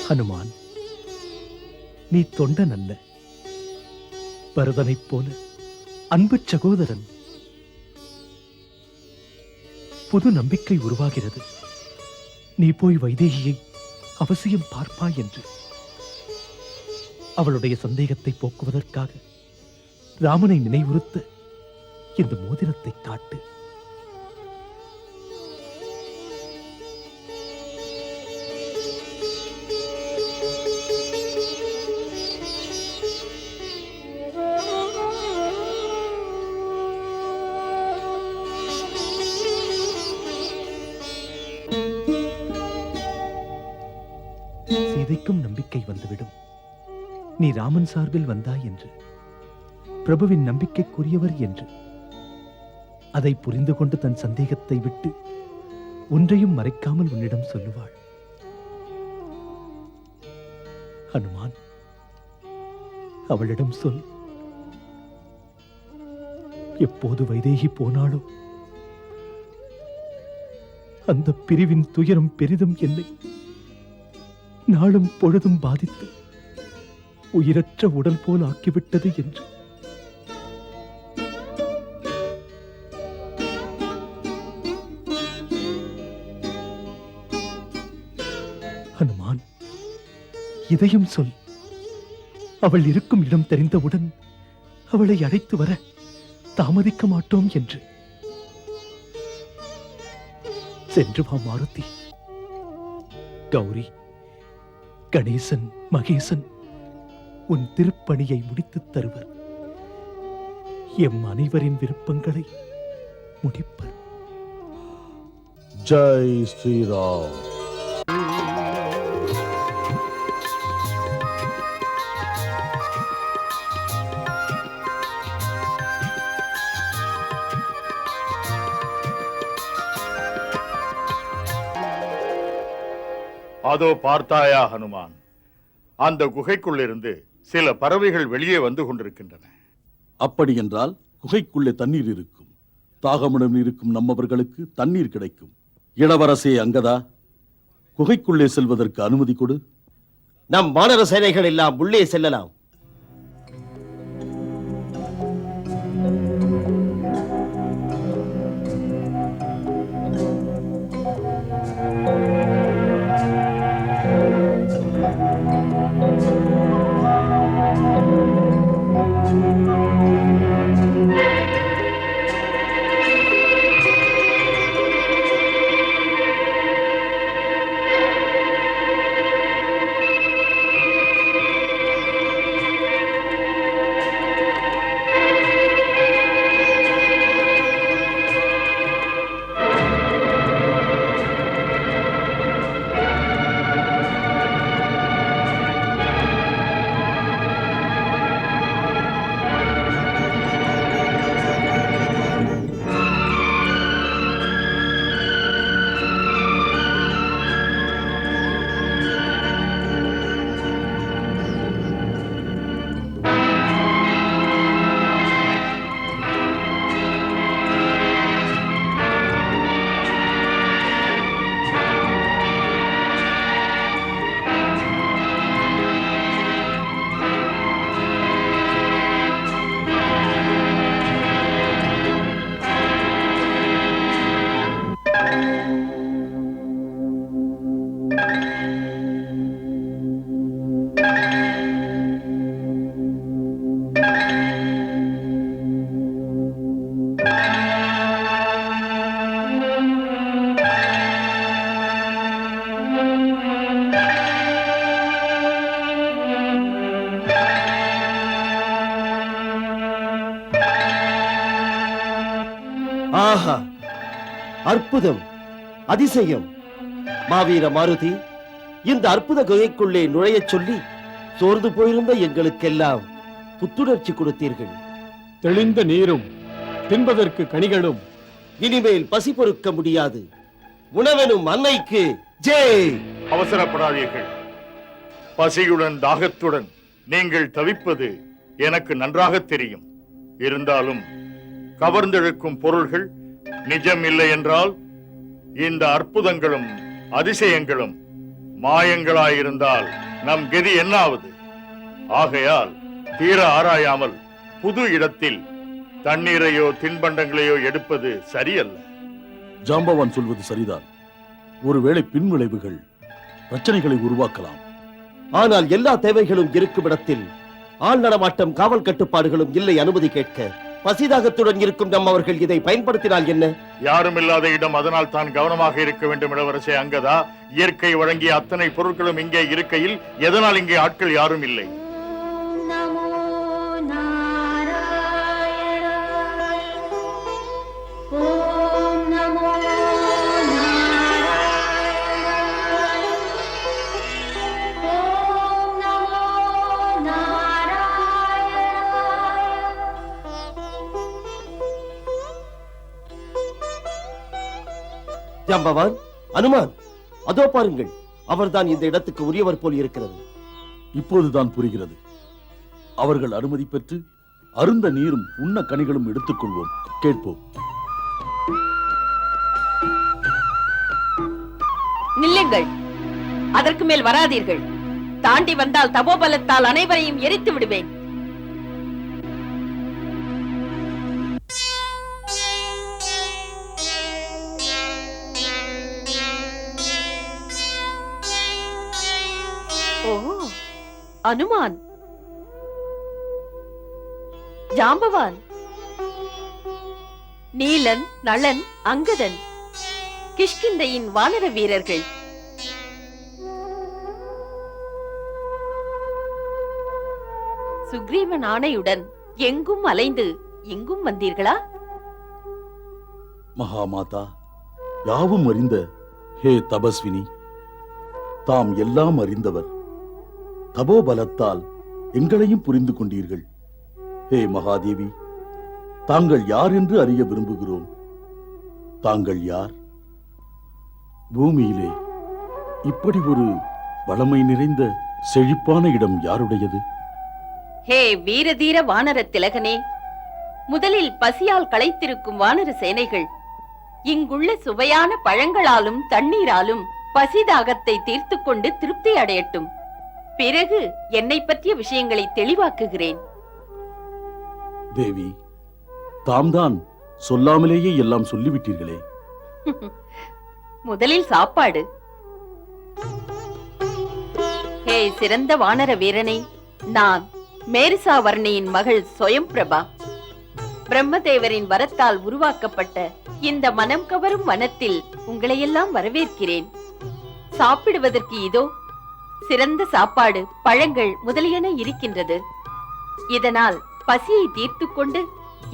ஹனுமான், நீ தொண்டன் அல்ல, பரதனைப் போல அன்பு சகோதரன். புது நம்பிக்கை உருவாகிறது. நீ போய் வைதேகியை அவசியம் பார்ப்பாய் என்று. அவளுடைய சந்தேகத்தை போக்குவதற்காக ராமனை நினைவுறுத்த இந்த மோதிரத்தை காட்டு. சீதைக்கும் நம்பிக்கை வந்துவிடும். நீ ராமன் சார்பில் வந்தாய் என்று, பிரபுவின் நம்பிக்கைக்குரியவர் என்று. அதை புரிந்து கொண்டு தன் சந்தேகத்தை விட்டு ஒன்றையும் மறைக்காமல் உன்னிடம் சொல்லுவாள். ஹனுமான், அவளிடம் சொல். எப்போது வைதேகி போனாளோ அந்த பிரிவின் துயரம் பெரிதும் என்னை நாளும் பொழுதும் பாதித்து உயிரற்ற உடல் போல் ஆக்கிவிட்டது என்று. ஹனுமான், இதையும் சொல். அவள் இருக்கும் இடம் தெரிந்தவுடன் அவளை அழைத்து வர தாமதிக்க மாட்டோம் என்று. சென்று வா மாருதி. கௌரி, கணேசன், மகேசன் உன் திருப்பணியை முடித்துத் தருவர். எம் அனைவரின் விருப்பங்களை முடிப்பர். ஜெய் ஸ்ரீராம். அதோ பார்த்தாயா ஹனுமான், அந்த குகைக்குள்ளிருந்து சில பறவைகள் வெளியே வந்து கொண்டிருக்கின்றன. அப்படி என்றால் குகைக்குள்ளே தண்ணீர் இருக்கும். தாகமுடன் இருக்கும் நம்மவர்களுக்கு தண்ணீர் கிடைக்கும். இளவரசே அங்கதா, குகைக்குள்ளே செல்வதற்கு அனுமதி கொடு. நம் வானர சேனைகள் எல்லாம் உள்ளே செல்லலாம். அற்புதம், அதிசயம். மாவீர மாருதி, இந்த அற்புத குகைக்குள்ளே நுழையச் சொல்லி சோர்ந்து போயிருந்த எங்களுக்கெல்லாம் புத்துணர்ச்சி கொடுத்தீர்கள். தெளிந்த நீரும் தின்பதற்கு கனிகளும், இனிமேல் பசி பொறுக்க முடியாது. உணவெனும் அன்னைக்கு ஜெய். அவசரப்படாதீர்கள். பசியுடன் தாகத்துடன் நீங்கள் தவிப்பது எனக்கு நன்றாக தெரியும். இருந்தாலும் கவர்ந்தெழுக்கும் பொருள்கள் நிஜம் இல்லை என்றால், இந்த அற்புதங்களும் அதிசயங்களும் மாயங்களாயிருந்தால் நம் கதி என்னாவது? ஆகையால் தீர ஆராயாமல் புது இடத்தில் தண்ணீரையோ தின்பண்டங்களையோ எடுப்பது சரியல்ல. ஜாம்பவான் சொல்வது சரிதான். ஒருவேளை பின்விளைவுகள் பிரச்சனைகளை உருவாக்கலாம். ஆனால் எல்லா தேவைகளும் இருக்கும் இடத்தில் ஆள் நடமாட்டம், காவல் கட்டுப்பாடுகளும் இல்லை அனுமதி கேட்க. பசிதாகத்துடன் இருக்கும் நம் அவர்கள் இதை பயன்படுத்தினால் என்ன? யாரும் இல்லாத இடம், அதனால் தான் கவனமாக இருக்க வேண்டும் இளவரசே அங்கதா. இயற்கை வழங்கிய அத்தனை பொருட்களும் இங்கே இருக்கையில் எதனால் இங்கே ஆட்கள் யாரும் இல்லை? ஜாம்பவான், அனுமான், அதோ பாருங்கள், அவர்தான் இந்த இடத்துக்கு உரியவர் போல் இருக்கிறது. இப்போதுதான் புரிகிறது. அவர்கள் அனுமதி பெற்று அருந்த நீரும் உண்ண கனிகளும் எடுத்துக்கொள்வோம். கேட்போம். நில்லுங்கள், அதற்கு மேல் வராதீர்கள். தாண்டி வந்தால் தபோபலத்தால் அனைவரையும் எரித்து விடுவேன். ஓ, அனுமான், ஜாம்பவான், நீலன், நளன், அங்கதன், கிஷ்கிந்தையின் வானர வீரர்கள். சுக்ரீவன் ஆணையுடன் எங்கும் அலைந்து இங்கும் வந்தீர்களா? மகாமாதா, யாவும் அறிந்த ஹே தபஸ்வினி, தாம் எல்லாம் அறிந்தவர். தபோபலத்தால் எங்களையும் புரிந்து கொண்டீர்கள். ஹே மகாதேவி, தாங்கள் யார் என்று அறிய விரும்புகிறோம். தாங்கள் யார்? பூமியிலே இப்படி ஒரு வளமை நிறைந்த செழிப்பான இடம் யாருடையது? ஹே வீரதீர வானர திலகனே, முதலில் பசியால் களைத்திருக்கும் வானர சேனைகள் இங்குள்ள சுவையான பழங்களாலும் தண்ணீராலும் பசிதாகத்தை தீர்த்து கொண்டு திருப்தி அடையட்டும். பிறகு என்னை பற்றிய விஷயங்களை தெளிவாக்குகிறேன். தேவி, தாம்தான் சொல்லாமலேயே எல்லாம் சொல்லிவிட்டீர்களே. முதலில் சாப்பாடு. ஹே சிறந்த வானர வீரனே, நான் மேரிசாவர்ணியின் மகள் ஸ்வயம்பிரபா. பிரம்மதேவரின் வரத்தால் உருவாக்கப்பட்ட இந்த மனம் கவரும் வனத்தில் உங்களையெல்லாம் வரவேற்கிறேன். சாப்பிடுவதற்கு இதோ சிறந்த சாப்பாடு, பழங்கள் முதலியன இருக்கின்றது. இதனால் பசியை தீர்த்து கொண்டு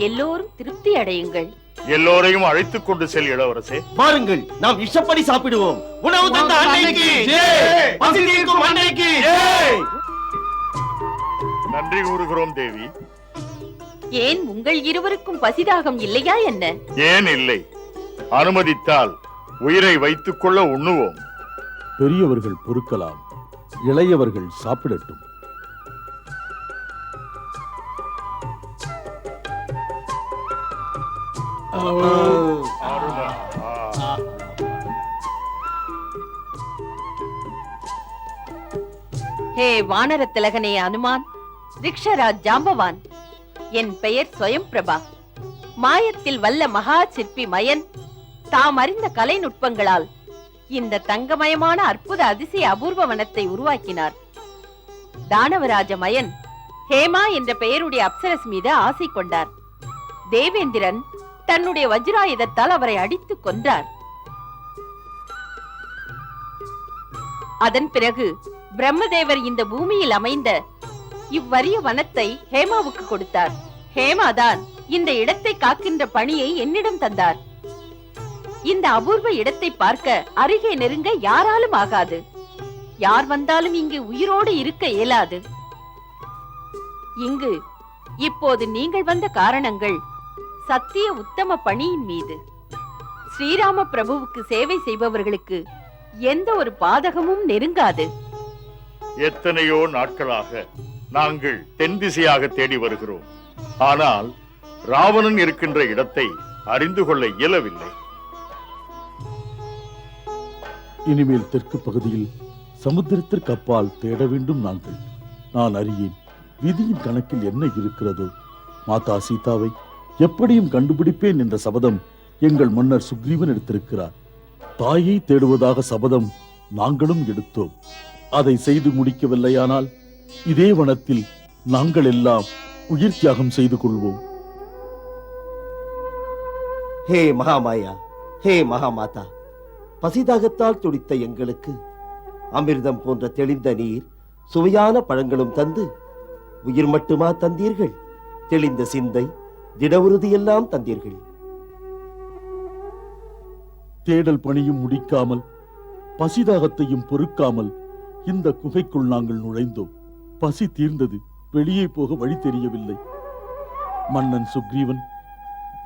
எல்லோரும் திருப்தி அடையுங்கள். எல்லோரையும் அழைத்துக் கொண்டு செல் இளவரசே. பாருங்கள், நாம் இஷ்டப்படி சாப்பிடுவோம். உணவு தந்த அன்னைக்கு ஜெய், பசி தீர்க்கும் அன்னைக்கு ஜெய். நன்றி கூறுகிறோம் தேவி. ஏன் உங்கள் இருவருக்கும் பசிதாகம் இல்லையா என்ன? ஏன் இல்லை? அனுமதித்தால் உயிரை வைத்துக் கொள்ள உண்ணுவோம். பெரியவர்கள் பொறுக்கலாம், இளையவர்கள் சாப்பிடட்டும். ஹே வானர திலகனே அனுமான், ரிக்ஷராஜ் ஜாம்பவான், என் பெயர் ஸ்வயம்பிரபா. மாயத்தில் வல்ல மகா சிற்பி மயன் தாம் அறிந்த கலை நுட்பங்களால் இந்த தங்கமயமான அற்புத அதிசய அபூர்வ வனத்தை உருவாக்கினார். தானவராஜ மயன் ஹேமா என்ற பெயருடைய அப்சரஸ் மீது ஆசை கொண்டார். தேவேந்திரன் தன்னுடைய வஜ்ராயுதத்தால் அவரை அடித்து கொன்றார். அதன் பிறகு பிரம்மதேவர் இந்த பூமியில் அமைந்த இவ்வரிய வனத்தை ஹேமாவுக்கு கொடுத்தார். ஹேமாதான் இந்த இடத்தை காக்கின்ற பணியை என்னிடம் தந்தார். இந்த அபூர்வ இடத்தை பார்க்க அருகே நெருங்க யாராலும் ஆகாது. யார் வந்தாலும் இங்கு உயிரோடு இருக்க இயலாது. இங்கு இப்போது நீங்கள் வந்த காரணங்கள் சத்திய உத்தம பணியின் மீது. ஸ்ரீராம பிரபுவுக்கு சேவை செய்பவர்களுக்கு எந்த ஒரு பாதகமும் நெருங்காது. எத்தனையோ நாட்களாக நாங்கள் தென் திசையாக தேடி வருகிறோம். ஆனால் ராவணன் இருக்கின்ற இடத்தை அறிந்து கொள்ள இயலவில்லை. இனிமேல் தெற்கு பகுதியில் சமுத்திரத்திற்கு அப்பால் தேட வேண்டும் நாங்கள். நான் அறியேன் விதியின் கணக்கில் என்ன இருக்கிறதோ. மாதா சீதாவை எப்படியும் கண்டுபிடிப்பேன் என்ற சபதம் எங்கள் மன்னர் சுக்ரீவன் எடுத்திருக்கிறார். தாயை தேடுவதாக சபதம் நாங்களும் எடுத்தோம். அதை செய்து முடிக்கவில்லையானால் இதே வனத்தில் நாங்கள் எல்லாம் உயிர் தியாகம் செய்து கொள்வோம். ஹே மகாமாயா, ஹே மகாமாதா, பசிதாகத்தால் துடித்த எங்களுக்கு அமிர்தம் போன்ற தெளிந்த நீர், சுவையான பழங்களும் தந்து உயிர் மட்டுமா தந்தீர்கள்? தெளிந்த சிந்தை, திட உறுதியெல்லாம் தந்தீர்கள். தேடல் பணியும் முடிக்காமல் பசிதாகத்தையும் பொறுக்காமல் இந்த குகைக்குள் நாங்கள் நுழைந்தோம். பசி தீர்ந்தது, வெளியே போக வழி தெரியவில்லை. மன்னன் சுக்ரீவன்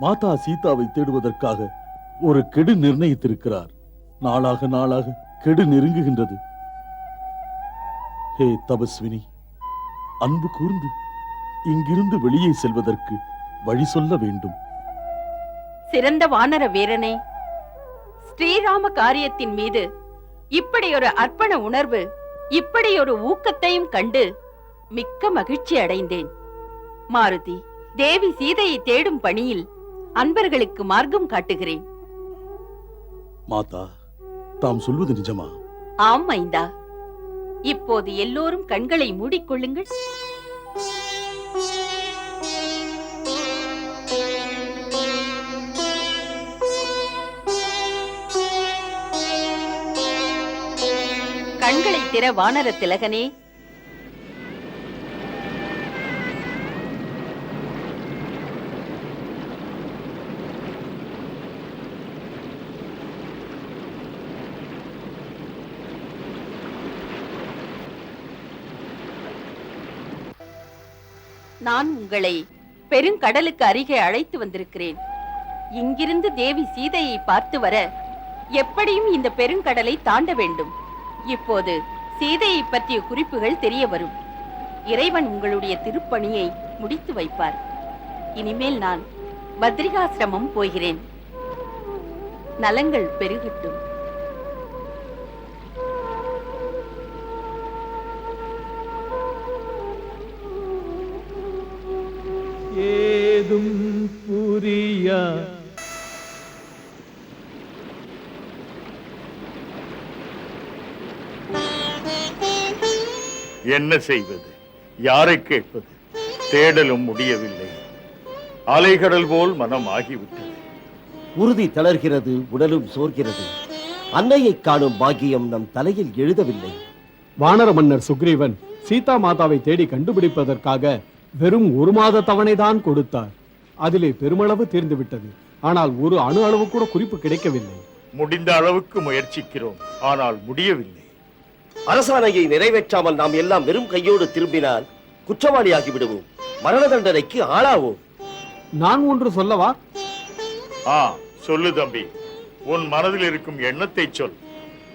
மாதா சீதாவை தேடுவதற்காக ஒரு கெடு நிர்ணயித்திருக்கிறார். நாளாக நாளாக கெடு நெருங்குகின்றது. ஹே தபஸ்வினி, அன்பு கூர்ந்து இங்கிருந்து வெளியே செல்வதற்கு வழி சொல்ல வேண்டும். சிறந்த வானர வீரனே, ஸ்ரீராம காரியத்தின் மீது இப்படி ஒரு அர்ப்பண உணர்வு, இப்படி ஒரு ஊக்கத்தையும் கண்டு மிக்க மகிழ்ச்சி அடைந்தேன். மாருதி, தேவி சீதையை தேடும் பணியில் அன்பர்களுக்கு மார்க்கம் காட்டுகிறேன். மாதா, தாம் சொல்வது நிஜமா? ஆம் மைந்தா. இப்போது எல்லோரும் கண்களை மூடிக்கொள்ளுங்கள். கண்களை திற வானர திலகனே. நான் உங்களை பெருங்கடலுக்கு அருகே அழைத்து வந்திருக்கிறேன். இங்கிருந்து தேவி சீதையை பார்த்து வர எப்படியும் இந்த பெருங்கடலை தாண்ட வேண்டும். இப்போது சீதையை பற்றிய குறிப்புகள் தெரிய வரும். இறைவன் உங்களுடைய திருப்பணியை முடித்து வைப்பார். இனிமேல் நான் பத்ரிகாசிரமம் போகிறேன். நலங்கள் பெருகட்டும். ஏதும் புரியா என்ன செய்வது? யாரை கேட்பது? தேடலும் முடியவில்லை. அலைகடல் போல் மனம் ஆகிவிட்டது. உறுதி தளர்கிறது, உடலும் சோர்கிறது. அன்னையை காணும் பாக்கியம் நம் தலையில் எழுதவில்லை. வானர மன்னர் சுக்ரீவன் சீதா மாதாவை தேடி கண்டுபிடிப்பதற்காக வெறும் 1 மாத தவணை தான் கொடுத்தார். அதிலே பெருமளவு தீர்ந்து விட்டது. ஆனால் ஒரு அணு அளவு கூட குறிப்பு கிடைக்கவில்லை. முடிந்த அளவுக்கு முயற்சிக்கிறோம், ஆனால் முடியவில்லை. அரசாணையை நிறைவேற்றாமல் நாம் எல்லாம் வெறும் கையோடு திரும்பினால் குற்றவாளியாகி விடுவோம். மரண தண்டனைக்கு ஆளாவோம். நான் ஒன்று சொல்லவா? சொல்லு தம்பி, உன் மனதில் இருக்கும் எண்ணத்தை சொல்.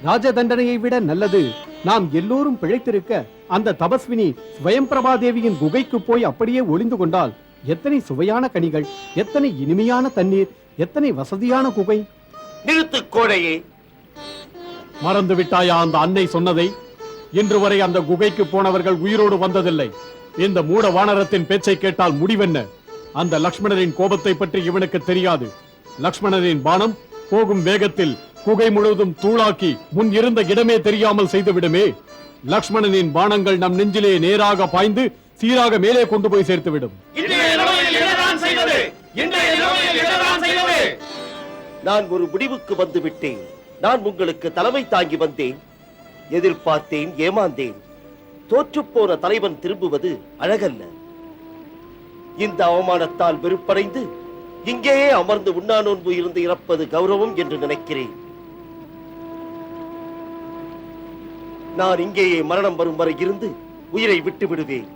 ராஜ தண்டனையை விட நல்லது நாம் எல்லோரும் பிழைத்திருக்க அந்த தபஸ்வினி ஸ்வயம்பிரபா தேவியின் குகைக்கு போய் அப்படியே ஒளிந்து கொண்டால் எத்தனை சுவையான கனிகள், எத்தனை இனிமையான தண்ணீர், எத்தனை வசதியான குகை. நிறுத்து கோழையே. மறந்து விட்டாயா அந்த அன்னை சொன்னதை? இன்று வரை அந்த குகைக்கு போனவர்கள் உயிரோடு வந்ததில்லை. இந்த மூட வானரத்தின் பேச்சை கேட்டால் முடிவென்ன? அந்த லக்ஷ்மணரின் கோபத்தை பற்றி இவனுக்கு தெரியாது. லக்ஷ்மணரின் பானம் போகும் வேகத்தில் குகை முழுவதும் தூளாக்கி முன் இருந்த இடமே தெரியாமல் செய்துவிடுமே. லக்ஷ்மணனின் பானங்கள் நம் நெஞ்சிலே நேராக பாய்ந்து சீராக மேலே கொண்டு போய் சேர்த்துவிடும். நான் ஒரு முடிவுக்கு வந்து விட்டேன். நான் உங்களுக்கு தலைமை தாங்கி வந்தேன். எதிர்பார்த்தேன், ஏமாந்தேன். தோற்றுப்போன தலைவன் திரும்புவது அழகல்ல. இந்த அவமானத்தால் வெறுப்படைந்து இங்கேயே அமர்ந்து உண்ணா நோன்பு இருந்து இறப்பது கௌரவம் என்று நினைக்கிறேன். நான் இங்கேயே மரணம் வரும் வரை இருந்து உயிரை விட்டு விடுவேன்.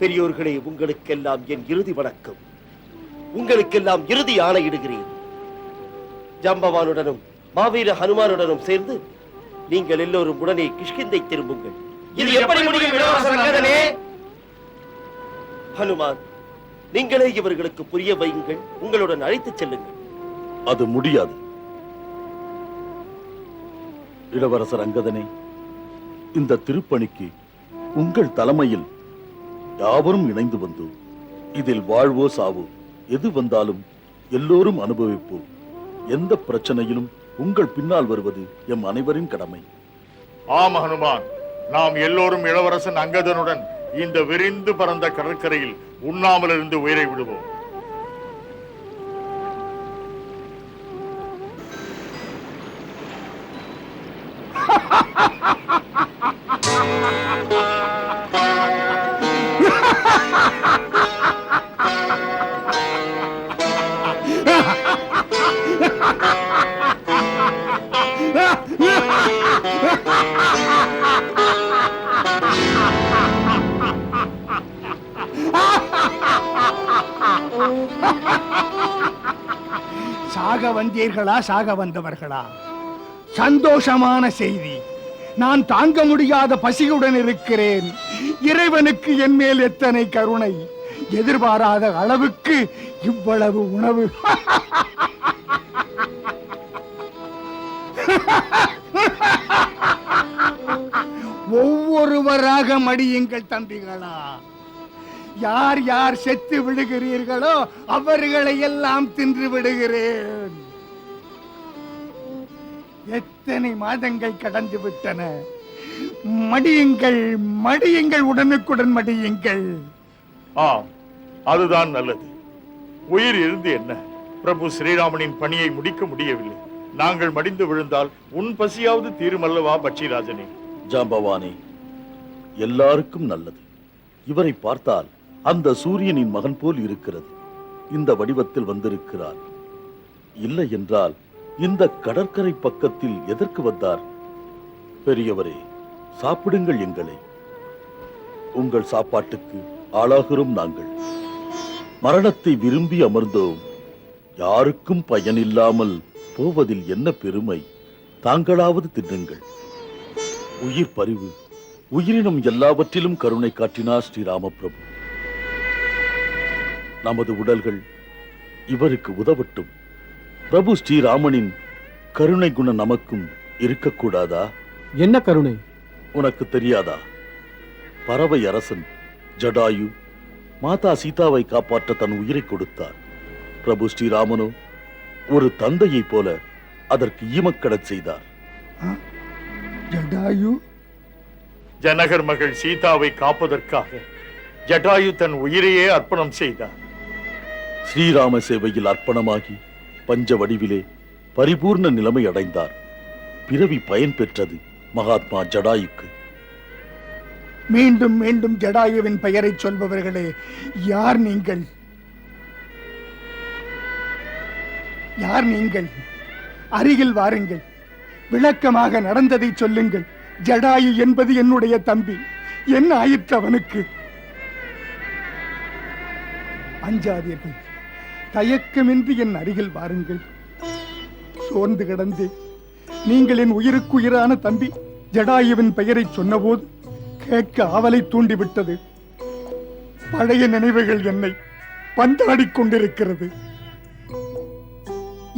பெரியோர்களே, உங்களுக்கெல்லாம் என் இறுதி வணக்கம். உங்களுக்கெல்லாம் இறுதி ஆணையிடுகிறேன். ஜாம்பவானுடனும் மாவீர ஹனுமானுடனும் சேர்ந்து நீங்கள் எல்லோரும் உடனே கிஷ்கிந்தை திரும்புங்கள். இது எப்படி முடியும் இளவரசர் அங்கதனே? ஹனுமான், நீங்களே இவர்களுக்கு புரிய வையுங்கள். உங்களுடன் அழைத்துச் செல்லுங்கள். அது முடியாது. இளவரசர் அங்கதனே, இந்த திருப்பணிக்கு உங்கள் தலைமையில் யாவரும் இணைந்து வந்தோம். இதில் வாழ்வோ சாவோ எது வந்தாலும் எல்லோரும் அனுபவிப்போம். எந்த பிரச்சனையிலும் உங்கள் பின்னால் வருவது எம் அனைவரின் கடமை. ஆம் ஹனுமான், நாம் எல்லோரும் இளவரசன் அங்கதனுடன் இந்த விரிந்து பறந்த கடற்கரையில் உண்ணாமல் இருந்து உயிரை விடுவோம். சாக வந்தீர்களா, சாக வந்தவர்களா? சந்தோஷமான செய்தி. நான் தாங்க முடியாத பசியுடன் இருக்கிறேன். இறைவனுக்கு என் மேல் எத்தனை கருணை! எதிர்பாராத அளவுக்கு இவ்வளவு உணவு. ஒவ்வொருவராக மடியுங்கள் தம்பிகளா. யார் யார் செத்து விடுகிறீர்களோ அவர்களை எல்லாம் தின்று விடுகிறேன். எத்தனை மாதங்கள் கடந்து விட்டன. மடியுங்கள், மடியுங்கள், உடனுக்குடன் மடியுங்கள். ஆம், அதுதான் நல்லது. உயிர் இருந்து என்ன? பிரபு ஸ்ரீராமனின் பணியை முடிக்க முடியவில்லை. நாங்கள் மடிந்து விழுந்தால் உன் பசியாவது தீருமல்லவா பட்சிராஜனே? ஜாம்பவானே, எல்லாருக்கும் நல்லது. இவரை பார்த்தால் அந்த சூரியனின் மகன் போல் இருக்கிறது. இந்த வடிவத்தில் வந்திருக்கிறார். இல்லை என்றால் இந்த கடற்கரை பக்கத்தில் எதற்கு வந்தார்? பெரியவரே, சாப்பிடுங்கள் எங்களை. உங்கள் சாப்பாட்டுக்கு ஆளாகிறோம் நாங்கள். மரணத்தை விரும்பி அமர்ந்தோம். யாருக்கும் பயனில்லாமல் போவதில் என்ன பெருமை? தாங்களாவது தின்னுங்கள். உயிர் பரிவு, உயிரினம் எல்லாவற்றிலும் கருணை காட்டினார் ஸ்ரீராம பிரபு. நமது உடல்கள் இவருக்கு உதவட்டும். பிரபு ஸ்ரீராமனின் கருணை குணம் நமக்கும் இருக்கக்கூடாதா? என்ன கருணை? உனக்கு தெரியாதா? பறவை அரசன் ஜடாயு மாதா சீதாவை காப்பாற்ற தன் உயிரை கொடுத்தார். பிரபு ஸ்ரீராமனோ ஒரு தந்தையைப் போல அதற்கு ஈமக்கடச் செய்தார். ஜடாயு ஜனகர் மகள் சீதாவை காப்பதற்காக ஜடாயு தன் உயிரையே அர்ப்பணம் செய்தார். ஸ்ரீராம சேவையில் அர்ப்பணமாகி பஞ்ச வடிவிலே பரிபூர்ண நிலைமை அடைந்தார். பிறவி பயன் பெற்றது மகாத்மா ஜடாயுக்கு. மீண்டும் மீண்டும் ஜடாயுவின் பெயரை சொல்பவர்களே, யார் நீங்கள்? யார் நீங்கள்? அருகில் வாருங்கள். விளக்கமாக நடந்ததை சொல்லுங்கள். ஜடாயு என்பது என்னுடைய தம்பி. என்ன ஆயிற்று அவனுக்கு? அஞ்சாதீர்கள். தயக்கமின்றி என் அருகில் வாருங்கள். சோர்ந்து கிடந்தே நீங்கள் என் உயிருக்குயிரான தம்பி ஜடாயுவின் பெயரை சொன்னபோது கேட்க ஆவலை தூண்டிவிட்டது. பழைய நினைவுகள் என்னை பந்தாடிக் கொண்டிருக்கிறது.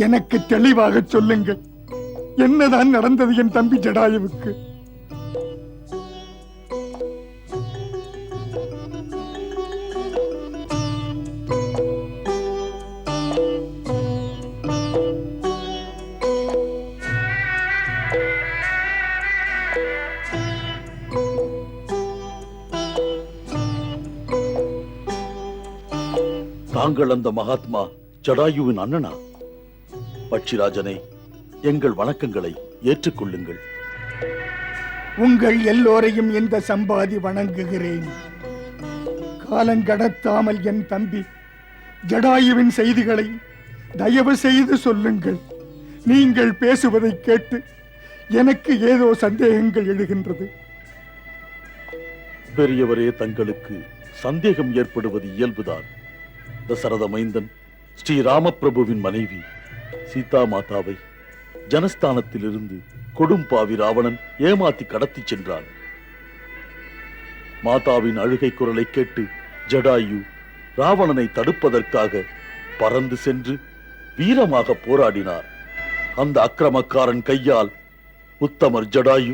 எனக்கு தெளிவாக சொல்லுங்கள், என்னதான் நடந்தது என் தம்பி ஜடாயுவுக்கு? தாங்கள் அந்த மகாத்மா ஜடாயுவின் அண்ணனா? பட்சிராஜனே, எங்கள் வணக்கங்களை ஏற்றுக்கொள்ளுங்கள். உங்கள் எல்லோரையும் இந்த சம்பாதி வணங்குகிறேன். காலங்கடத்தாமல் என் தம்பி ஜடாயுவின் செய்திகளை தயவு செய்து சொல்லுங்கள். நீங்கள் பேசுவதை கேட்டு எனக்கு ஏதோ சந்தேகங்கள் எழுகின்றது. பெரியவரே, தங்களுக்கு சந்தேகம் ஏற்படுவது இயல்புதான். தசரத மைந்தன் ஸ்ரீராமபிரபுவின் மனைவி சீதா மாதாவை ஜனஸ்தானத்திலிருந்து கொடும்பாவி ராவணன் ஏமாத்தி கடத்தி சென்றான். மாதாவின் அழுகை குரலை கேட்டு ஜடாயு ராவணனை தடுப்பதற்காக பறந்து சென்று வீரமாக போராடினார். அந்த அக்கிரமக்காரன் கையால் உத்தமர் ஜடாயு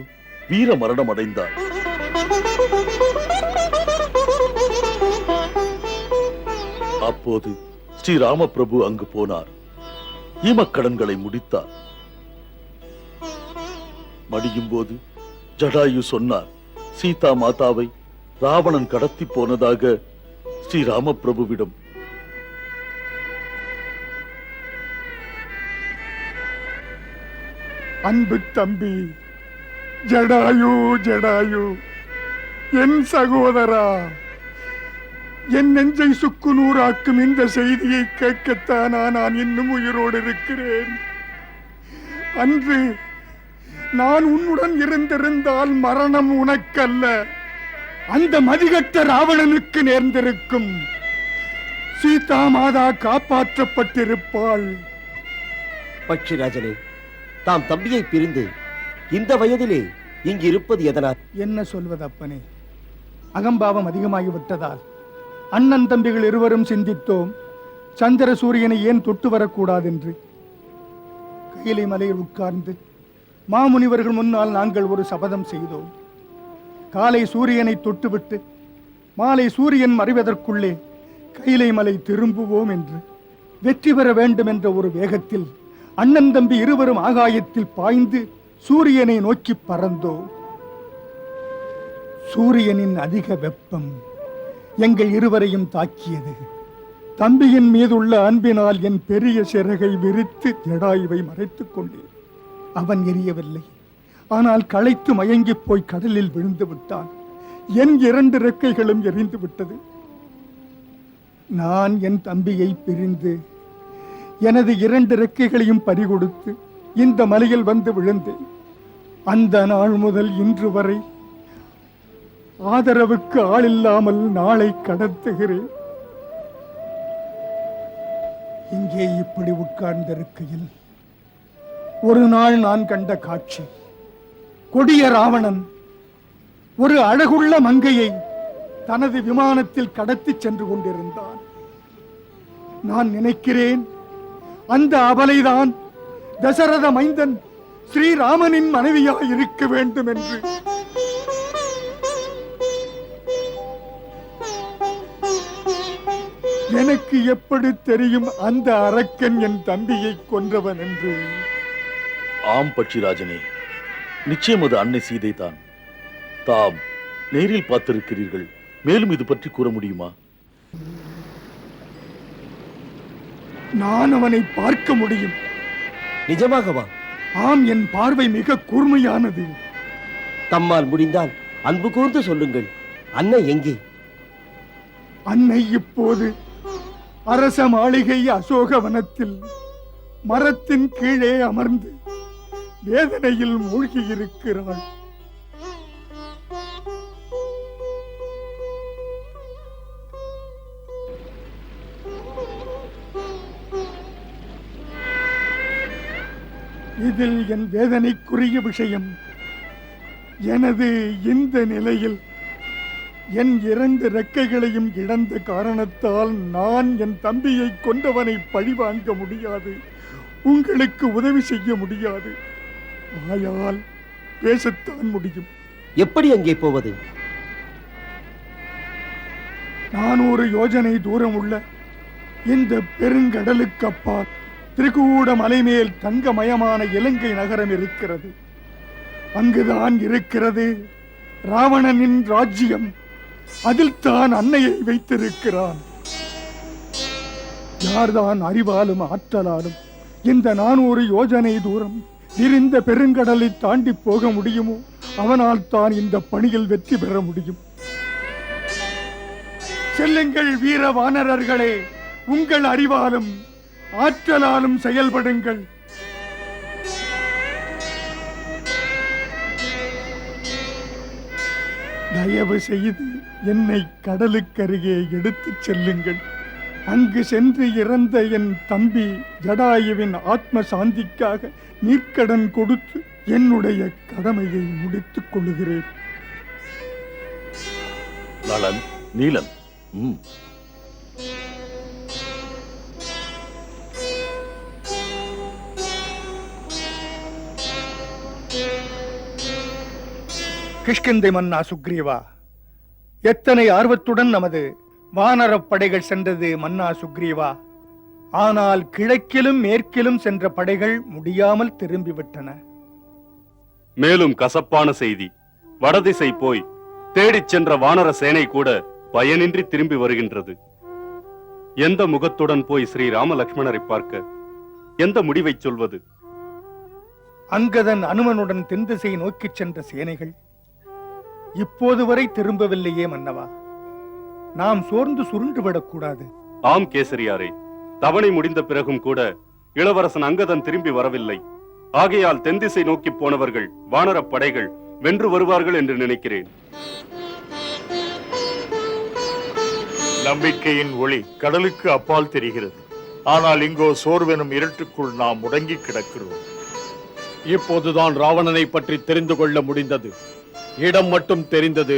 வீர மரணம் அடைந்தார். அப்போது ஸ்ரீராமபிரபு அங்கு போனார். ஈமக்கடன்களை முடித்தார். மடியும் போது ஜடாயு சொன்னார், சீதா மாதாவை ராவணன் கடத்தி போனதாக ஸ்ரீராமபிரபுவிடம். அன்பு தம்பி ஜடாயு, ஜடாயு, என் சகோதரா, என் நெஞ்சை சுக்குநூறாக்கும் இந்த செய்தியை கேட்கத்தானா நான் இன்னும் உயிரோடு இருக்கிறேன். அன்று நான் உன்னுடன் இருந்திருந்தால் மரணம் உனக்கல்ல, அந்த மதிகட்ட ராவணனுக்கு நேர்ந்திருக்கும். சீதா மாதா காப்பாற்றப்பட்டிருப்பாள். பட்சிராஜனே, தாம் தம்பியை பிரிந்து இந்த வயதிலே இங்கு இருப்பது எதனால்? என்ன சொல்வது அப்பனே, அகம்பாவம் அதிகமாகிவிட்டதால் அண்ணன் தம்பிகள் இருவரும் சிந்தித்தோம், சந்திர சூரியனை ஏன் தொட்டு வரக்கூடாதென்று. கையிலை மலையில் உட்கார்ந்து மாமுனிவர்கள் முன்னால் நாங்கள் ஒரு சபதம் செய்தோம். காலை சூரியனை தொட்டுவிட்டு மாலை சூரியன் மறைவதற்குள்ளே கையிலை மலை திரும்புவோம் என்று. வெற்றி பெற வேண்டும் என்ற ஒரு வேகத்தில் அண்ணன் தம்பி இருவரும் ஆகாயத்தில் பாய்ந்து சூரியனை நோக்கி பறந்தோம். சூரியனின் அதிக வெப்பம் எங்கள் இருவரையும் தாக்கியது. தம்பியின் மீதுள்ள அன்பினால் என் பெரிய சிறகை விரித்து ஜடாயுவை மறைத்துக் கொண்டேன். அவன் எரியவில்லை, ஆனால் களைத்து மயங்கி போய் கடலில் விழுந்து விட்டான். என் 2 இறக்கைகளும் எரிந்து விட்டது. நான் என் தம்பியை பிரிந்து எனது 2 இறக்கைகளையும் பறிகொடுத்து இந்த மலையில் வந்து விழுந்தேன். அந்த நாள் முதல் இன்று வரை ஆதரவுக்கு ஆளில்லாமல் நாளை கடத்துகிறேன். இங்கே இப்படி உட்கார்ந்திருக்கையில் ஒரு நாள் நான் கண்ட காட்சி, கொடிய ராவணன் ஒரு அழகுள்ள மங்கையை தனது விமானத்தில் கடத்தி சென்று கொண்டிருந்தான். நான் நினைக்கிறேன், அந்த அபலைதான் தசரத மைந்தன் ஸ்ரீராமனின் மனைவியாய் இருக்க வேண்டும் என்று. எனக்கு எப்படி தெரியும் அந்த அரக்கன் என் தம்பியை கொன்றவன் என்று? ஆம் பட்சிராஜனே, நிச்சயம் அது அன்னை சீதை தான். தாம் நேரில் பார்த்திருக்கிறீர்கள், மேலும் இது பற்றி கூற முடியுமா? நான் அவனை பார்க்க முடியும். நிஜமாகவா? ஆம், என் பார்வை மிக கூர்மையானது. தம்மால் முடிந்தால் அன்பு கூர்ந்து சொல்லுங்கள், அன்னை எங்கே? அன்னை இப்போது அரச மாளிகை அசோகவனத்தில் மரத்தின் கீழே அமர்ந்து வேதனையில் மூழ்கி இருக்கிறாள். இதில் என் வேதனைக்குரிய விஷயம், எனது இந்த நிலையில் என் 2 இறக்கைகளையும் இழந்த காரணத்தால் நான் என் தம்பியை கொண்டவனை பழிவாங்க முடியாது, உங்களுக்கு உதவி செய்ய முடியாது. வாயால் பேசத்தான் முடியும். எப்படி அங்கே போவது? 400 யோஜனை தூரம் உள்ள இந்த பெருங்கடலுக்கு அப்பால் திரிகூட மலை மேல் தங்கமயமான இலங்கை நகரம் இருக்கிறது. அங்குதான் இருக்கிறது ராவணனின் ராஜ்யம். அதில் தான் அன்னையை வைத்திருக்கிறான். யார்தான் அறிவாலும் ஆற்றலாலும் இந்த 400 யோஜனை தூரம் விரிந்த பெருங்கடலை தாண்டி போக முடியுமோ, அவனால் தான் இந்த பணியில் வெற்றி பெற முடியும். செல்லுங்கள் வீர வானரர்களே, உங்கள் அறிவாலும் ஆற்றலாலும் செயல்படுங்கள். தயவு செய்து என்னை கடலுக்கருகே எடுத்துச் செல்லுங்கள். அங்கு சென்று இறந்த என் தம்பி ஜடாயுவின் ஆத்ம சாந்திக்காக நீர்க்கடன் கொடுத்து என்னுடைய கடமையை முடித்துக் கொள்ளுகிறேன். நலன், நீலன். கிஷ்கிந்தை மன்னா சுக்ரீவா, எத்தனை ஆர்வத்துடன் நமது வானரப் படைகள் சென்றது மன்னா சுக்ரீவா. ஆனால் கிழக்கிலும் மேற்கிலும் சென்ற படைகள் முடியாமல் திரும்பிவிட்டன. மேலும் கசப்பான செய்தி, வடதிசை போய் தேடிச் சென்ற வானர சேனை கூட பயனின்றி திரும்பி வருகின்றது. எந்த முகத்துடன் போய் ஸ்ரீ ராம லக்ஷ்மணரை பார்க்க, எந்த முடிவை சொல்வது? அங்கதன் அனுமனுடன் தென்திசை நோக்கிச் சென்ற சேனைகள் இப்போது வரை திரும்பவில்லையே மன்னவா. நாம் சோர்ந்து சுருண்டு விடக்கூடாது. ஆம் கேசரியாரே, தவணை முடிந்த பிறகும் கூட இளவரசன் அங்கதன் திரும்பி வரவில்லை. ஆகையால் தென்திசை நோக்கி போனவர்கள் வானரப் படைகள் வென்று வருவார்கள் என்று நினைக்கிறேன். நம்பிக்கையின் ஒளி கடலுக்கு அப்பால் தெரிகிறது. ஆனால் இங்கோ சோர்வெனும் இருட்டுக்குள் நாம் முடங்கி கிடக்கிறோம். இப்போதுதான் ராவணனை பற்றி தெரிந்து கொள்ள முடிந்தது. இடம் மட்டும் தெரிந்தது,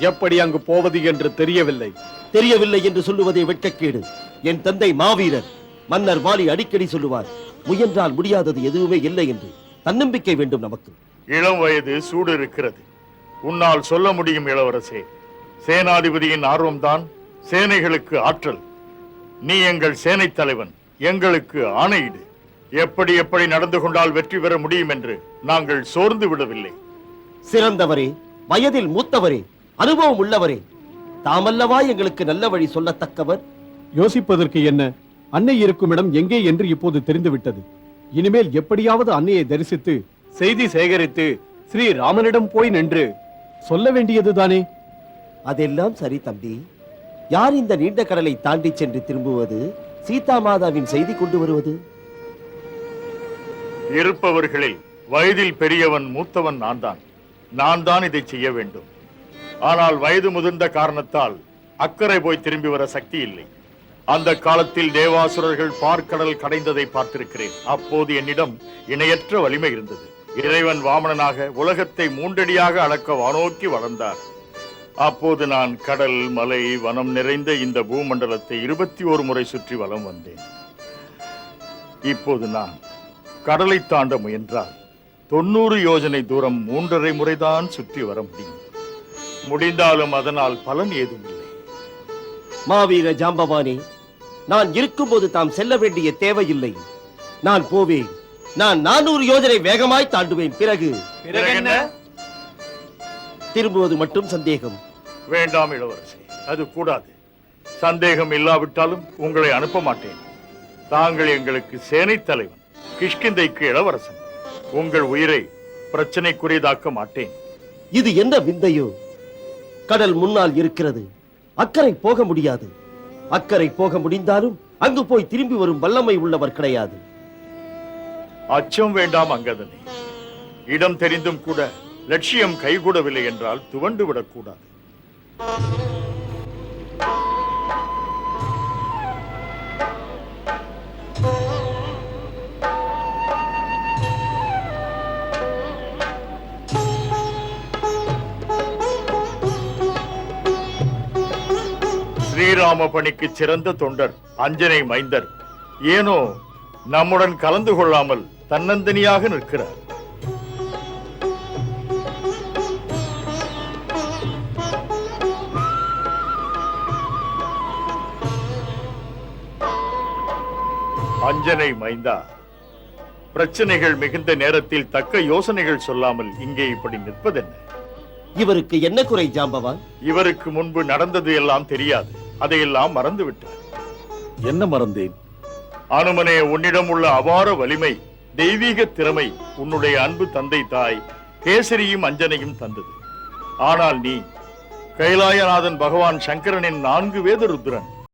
எப்படி அங்கு போவது என்று தெரியவில்லை. தெரியவில்லை என்று சொல்லுவதே வெட்கக்கேடு. என் தந்தை மாவீரர் மன்னர் வாலி அடிக்கடி சொல்லுவார், முயன்றால் முடியாதது எதுவுமே இல்லை என்று. தன்னம்பிக்கை வேண்டும் நமக்கு. இளம் வயது சூடு இருக்கிறது. உன்னால் சொல்ல முடியும் இளவரசே. சேனாதிபதியின் ஆர்வம்தான் சேனைகளுக்கு ஆற்றல். நீ எங்கள் சேனை தலைவன், எங்களுக்கு ஆணையிடு. எப்படி எப்படி நடந்து கொண்டால் வெற்றி பெற முடியும் என்று நாங்கள் சோர்ந்து விடவில்லை. சிறந்தவரே, வயதில் மூத்தவரே, அனுபவம் உள்ளவரே, தாமல்லவா எங்களுக்கு நல்ல வழி சொல்லத்தக்கவர். யோசிப்பதற்கு என்ன? அன்னை இருக்கும் இடம் எங்கே என்று இப்போது தெரிந்துவிட்டது. இனிமேல் எப்படியாவது அன்னையை தரிசித்து செய்தி சேகரித்து ஸ்ரீ ராமனிடம் போய் நின்று சொல்ல வேண்டியதுதானே. அதெல்லாம் சரி தம்பி. யார் இந்த நீண்ட கடலை தாண்டி சென்று திரும்புவது, சீதா மாதாவின் செய்தி கொண்டு வருவது? இருப்பவர்களில் வயதில் பெரியவன் மூத்தவன் நான் தான் இதை செய்ய வேண்டும். ஆனால் வயது முதிர்ந்த காரணத்தால் அக்கறை போய் திரும்பி வர சக்தி இல்லை. அந்த காலத்தில் தேவாசுரர்கள் பார்க்கடல் கடைந்ததை பார்த்திருக்கிறேன். அப்போது என்னிடம் இணையற்ற வலிமை இருந்தது. இறைவன் வாமனனாக உலகத்தை மூன்றடியாக அளக்க வானோக்கி வளர்ந்தார். அப்போது நான் கடல், மலை, வனம் நிறைந்த இந்த பூமண்டலத்தை 21 முறை சுற்றி வலம் வந்தேன். இப்போது நான் கடலை தாண்ட முயன்றால் 90 யோஜனை தூரம் 3.5 முறைதான் சுற்றி வர முடியும். முடிந்தாலும் அதனால் பலன் ஏதும் இல்லை. மாவீர ஜாம்பவானே, நான் இருக்கும்போது தாம் செல்ல வேண்டிய தேவையில்லை. நான் போவேன். நான் 400 யோஜனை வேகமாய் தாண்டுவேன். பிறகு திரும்புவது மட்டும் சந்தேகம். வேண்டாம் இளவரசி, அது கூடாது. சந்தேகம் இல்லாவிட்டாலும் உங்களை அனுப்ப மாட்டேன். தாங்கள் எங்களுக்கு சேனை தலைவன், கிஷ்கிந்தைக்கு இளவரசன். உங்கள் உயிரை பிரச்சனைக்குரியதாக்க மாட்டேன். இது என்ன விந்தையோ? கடல் முன்னால் இருக்கிறது, அக்கறை போக முடியாது. அக்கறை போக முடிந்தாலும் அங்கு போய் திரும்பி வரும் வல்லமை உள்ளவர் கிடையாது. அச்சம் வேண்டாம் அங்கதனே. இடம் தெரிந்தும் கூட லட்சியம் கைகூடவில்லை என்றால் துவண்டு விடக்கூடாது. ஸ்ரீராம பணிக்கு சிறந்த தொண்டர் அஞ்சனை மைந்தர் ஏனோ நம்முடன் கலந்து கொள்ளாமல் தன்னந்தனியாக நிற்கிறார். அஞ்சனை மைந்தா, பிரச்சனைகள் மிகுந்த நேரத்தில் தக்க யோசனைகள் சொல்லாமல் இங்கே இப்படி நிற்பதென்ன? இவருக்கு என்ன குறை ஜாம்பவான்? இவருக்கு முன்பு நடந்தது எல்லாம் தெரியாது, அதையெல்லாம் மறந்து விட்டார். என்ன மறந்தேன்? அனுமனே, உன்னிடம் உள்ள அபார வலிமை, தெய்வீக திறமை உன்னுடைய அன்பு தந்தை தாய் கேசரியும் அஞ்சனையும் தந்தது. ஆனால் நீ கைலாயநாதன் பகவான் சங்கரனின் 4 வேத ருத்ரன்.